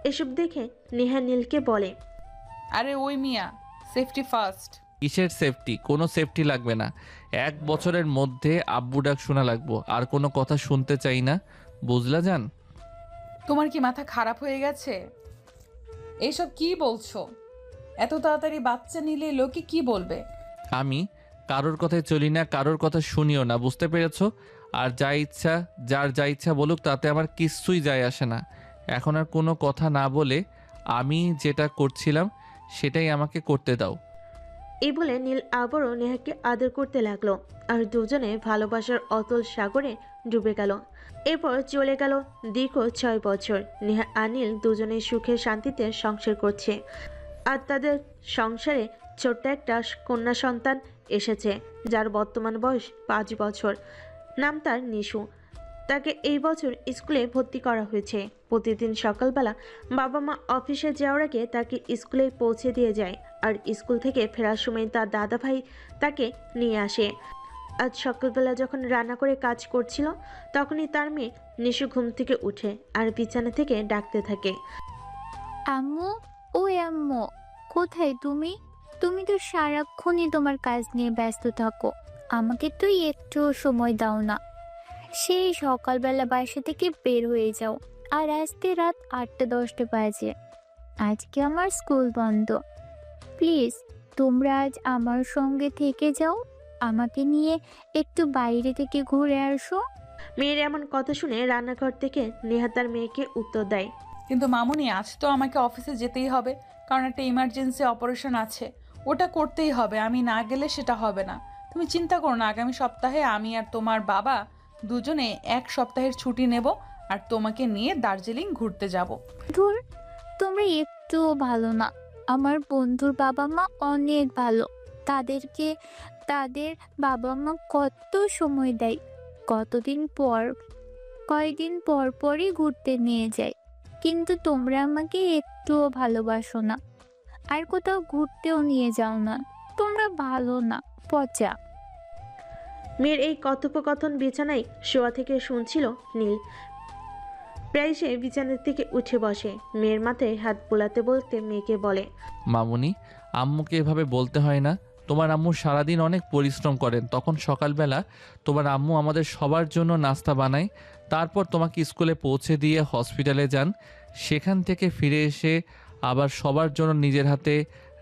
এসব দেখে নেহা নীলকে বলে, আরে ওই মিয়া, সেফটি ফার্স্ট। কিসের সেফটি? কোনো সেফটি লাগবে না। 1 বছরের মধ্যে আব্বু ডাক শোনা লাগবো, আর কোনো কথা শুনতে চাই না, বুঝলা জান? তোমার কি মাথা খারাপ হয়ে গেছে? এইসব কি বলছো? এত তাড়াতাড়ি বাচ্চা নিলে লোকে কি বলবে? আমি কারোর কথায় চলি না, কারোর কথা শুনিও না, বুঝতে পেরেছো? আর যার যা ইচ্ছা বলুক, তাতে আমার কিচ্ছুই যায় আসে না। এখন আর কোনো কথা না বলে আমি যেটা করছিলাম সেটাই আমাকে করতে দাও। এই বলে নীল আবারও নেহাকে আদর করতে লাগলো আর দুজনে ভালোবাসার অতল সাগরে ডুবে গেল। এরপর চলে গেল দীর্ঘ 6 বছর। নেহা আর নীল দুজনেই সুখে শান্তিতে সংসার করছে আর তাদের সংসারে ছোট্ট একটা কন্যা সন্তান এসেছে, যার বর্তমান বয়স 5 বছর। নাম তার নিশু। তাকে এই বছর স্কুলে ভর্তি করা হয়েছে। প্রতিদিন সকালবেলা বাবা মা অফিসে যাওয়ার আগে তাকে স্কুলে পৌঁছে দিয়ে যায় আর স্কুল থেকে ফেরার সময় তার দাদা ভাই তাকে নিয়ে আসে। আজ সকালবেলা যখন রান্না করে কাজ করছিল তখনই তার মেয়ে নিশু ঘুম থেকে উঠে আর বিছানা থেকে ডাকতে থাকে। আম্মু, ওই আম্মু, কোথায় তুমি? তুমি তো সারাক্ষণই তোমার কাজ নিয়ে ব্যস্ত থাকো, আমাকে তো একটু সময় দাও না। সেই সকালবেলা বাসা থেকে বের হয়ে যাও আর আসতে রাত 8টা-10টা বাজে। আজকে আমার স্কুল বন্ধ, প্লিজ তোমরা আজ আমার সঙ্গে থেকে যাও, আমাকে নিয়ে একটু বাইরে থেকে ঘুরে আসো। মেয়ের এমন কথা শুনে রান্নাঘর থেকে নেহা তার মেয়েকে উত্তর দেয়। কিন্তু মামুনি, আজ তো আমাকে অফিসে যেতেই হবে, কারণ একটা ইমার্জেন্সি অপারেশন আছে, ওটা করতেই হবে। আমি না গেলে সেটা হবে না। তুমি চিন্তা করো না, আগামী সপ্তাহে আমি আর তোমার বাবা দুজনে 1 সপ্তাহের ছুটি নেব আর তোমাকে নিয়ে দার্জিলিং ঘুরতে যাব। ধুর, তোমরা একটুও ভালো না। আমার বন্ধুর বাবা মা অনেক ভালো, তাদেরকে তাদের বাবা মা কত সময় দেয়, কয়দিন পর পরই ঘুরতে নিয়ে যায়। কিন্তু তোমরা আমাকে একটুও ভালোবাসো না, আর কোথাও ঘুরতেও নিয়ে যাও না। তোমরা ভালো না, পচা। মেয়ের এই কথোপকথন বিছানায় শোয়া থেকে শুনছিল নীল। প্রায় সে বিছানার থেকে উঠে বসে, মেয়ের মাথায় হাত বোলাতে বলতে মেয়েকে বলে, মামুনি, আম্মুকে এভাবে বলতে হয় না। তোমার আম্মু সারাদিন অনেক পরিশ্রম করেন, তখন সকালবেলা তোমার আম্মু আমাদের সবার জন্য নাস্তা বানায়, তারপর তোমাকে স্কুলে পৌঁছে দিয়ে হসপিটালে যান। সেখান থেকে ফিরে এসে আবার সবার জন্য নিজের হাতে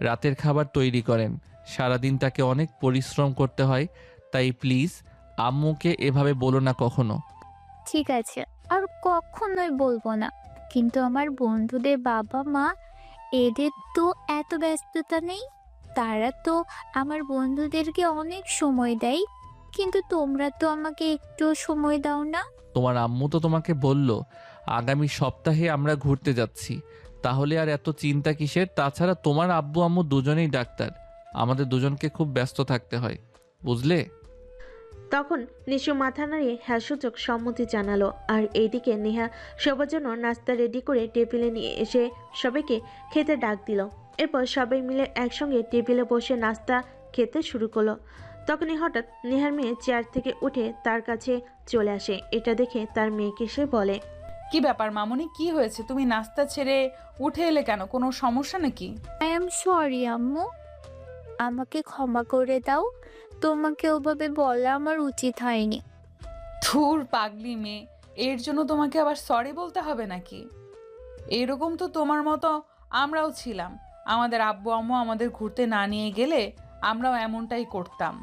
রাতের খাবার তৈরি করেন। সারাদিন তাকে অনেক পরিশ্রম করতে হয়, তাই প্লিজ আম্মুকে এভাবে বলো না কখনো। ঠিক আছে, আর কখনোই বলবো না। কিন্তু আমার বন্ধুদের বাবা মা, এদের তো এত ব্যস্ততা নেই, তারা তো আমার বন্ধুদেরকে অনেক সময় দেয়, কিন্তু তোমরা তো আমাকে একটু সময় দাও না। তোমার আম্মু তো তোমাকে বলল আগামী সপ্তাহে আমরা ঘুরতে যাচ্ছি, তাহলে আর এত চিন্তা কিসের? তাছাড়া তোমার আব্বু আম্মু দুজনেই ডাক্তার, আমাদের দুজনকে খুব ব্যস্ত থাকতে হয়, বুঝলে? তখন নিশু মাথা নাড়িয়ে হ্যাঁ সূচক সম্মতি জানালো। আর এইদিকে নেহা সবার জন্য নাস্তা রেডি করে টেবিলে নিয়ে এসে সবাইকে খেতে ডাক দিল। এরপর সবাই মিলে একসঙ্গে টেবিলে বসে নাস্তা খেতে শুরু করলো। তখনই হঠাৎ নেহার মেয়ে চেয়ার থেকে উঠে তার কাছে চলে আসে। এটা দেখে তার মেয়েকে সে বলে, কি ব্যাপার মামুনি, কি হয়েছে? তুমি নাস্তা ছেড়ে উঠে এলে কেন? কোনো সমস্যা নাকি? আই এম সরি আম্মু, আমাকে ক্ষমা করে দাও, তোমাকে ওভাবে বলা আমার উচিত হয়নি। ধুর পাগলি মেয়ে, এর জন্য তোমাকে আবার সরি বলতে হবে নাকি? এরকম তো তোমার মতো আমরাও ছিলাম। আমাদের আব্বু আম্মু আমাদের ঘুরতে না নিয়ে গেলে আমরাও এমনটাই করতাম,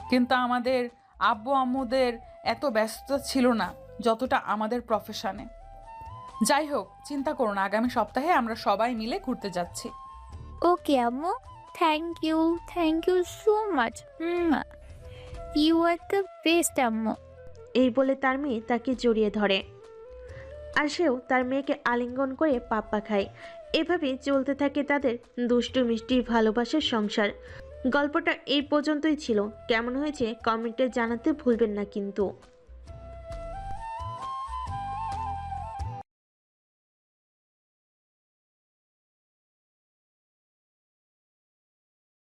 কিন্তু আমাদের আব্বু আম্মুদের এত ব্যস্ত ছিল না যতটা আমাদের প্রফেশনে। যাই হোক, চিন্তা করো না, আগামী সপ্তাহে আমরা সবাই মিলে ঘুরতে যাচ্ছি। Okay ammu, thank you so much, you are the best ammu. এই বলে তার মেয়ে তাকে জড়িয়ে ধরে আর সেও তার মেয়েকে আলিঙ্গন করে পাপ্পা খায়। এভাবেই চলতে থাকে তাদের দুষ্টু মিষ্টি ভালোবাসার সংসার। গল্পটা এই পর্যন্তই ছিল। কেমন হয়েছে কমেন্টে জানাতে ভুলবেন না কিন্তু।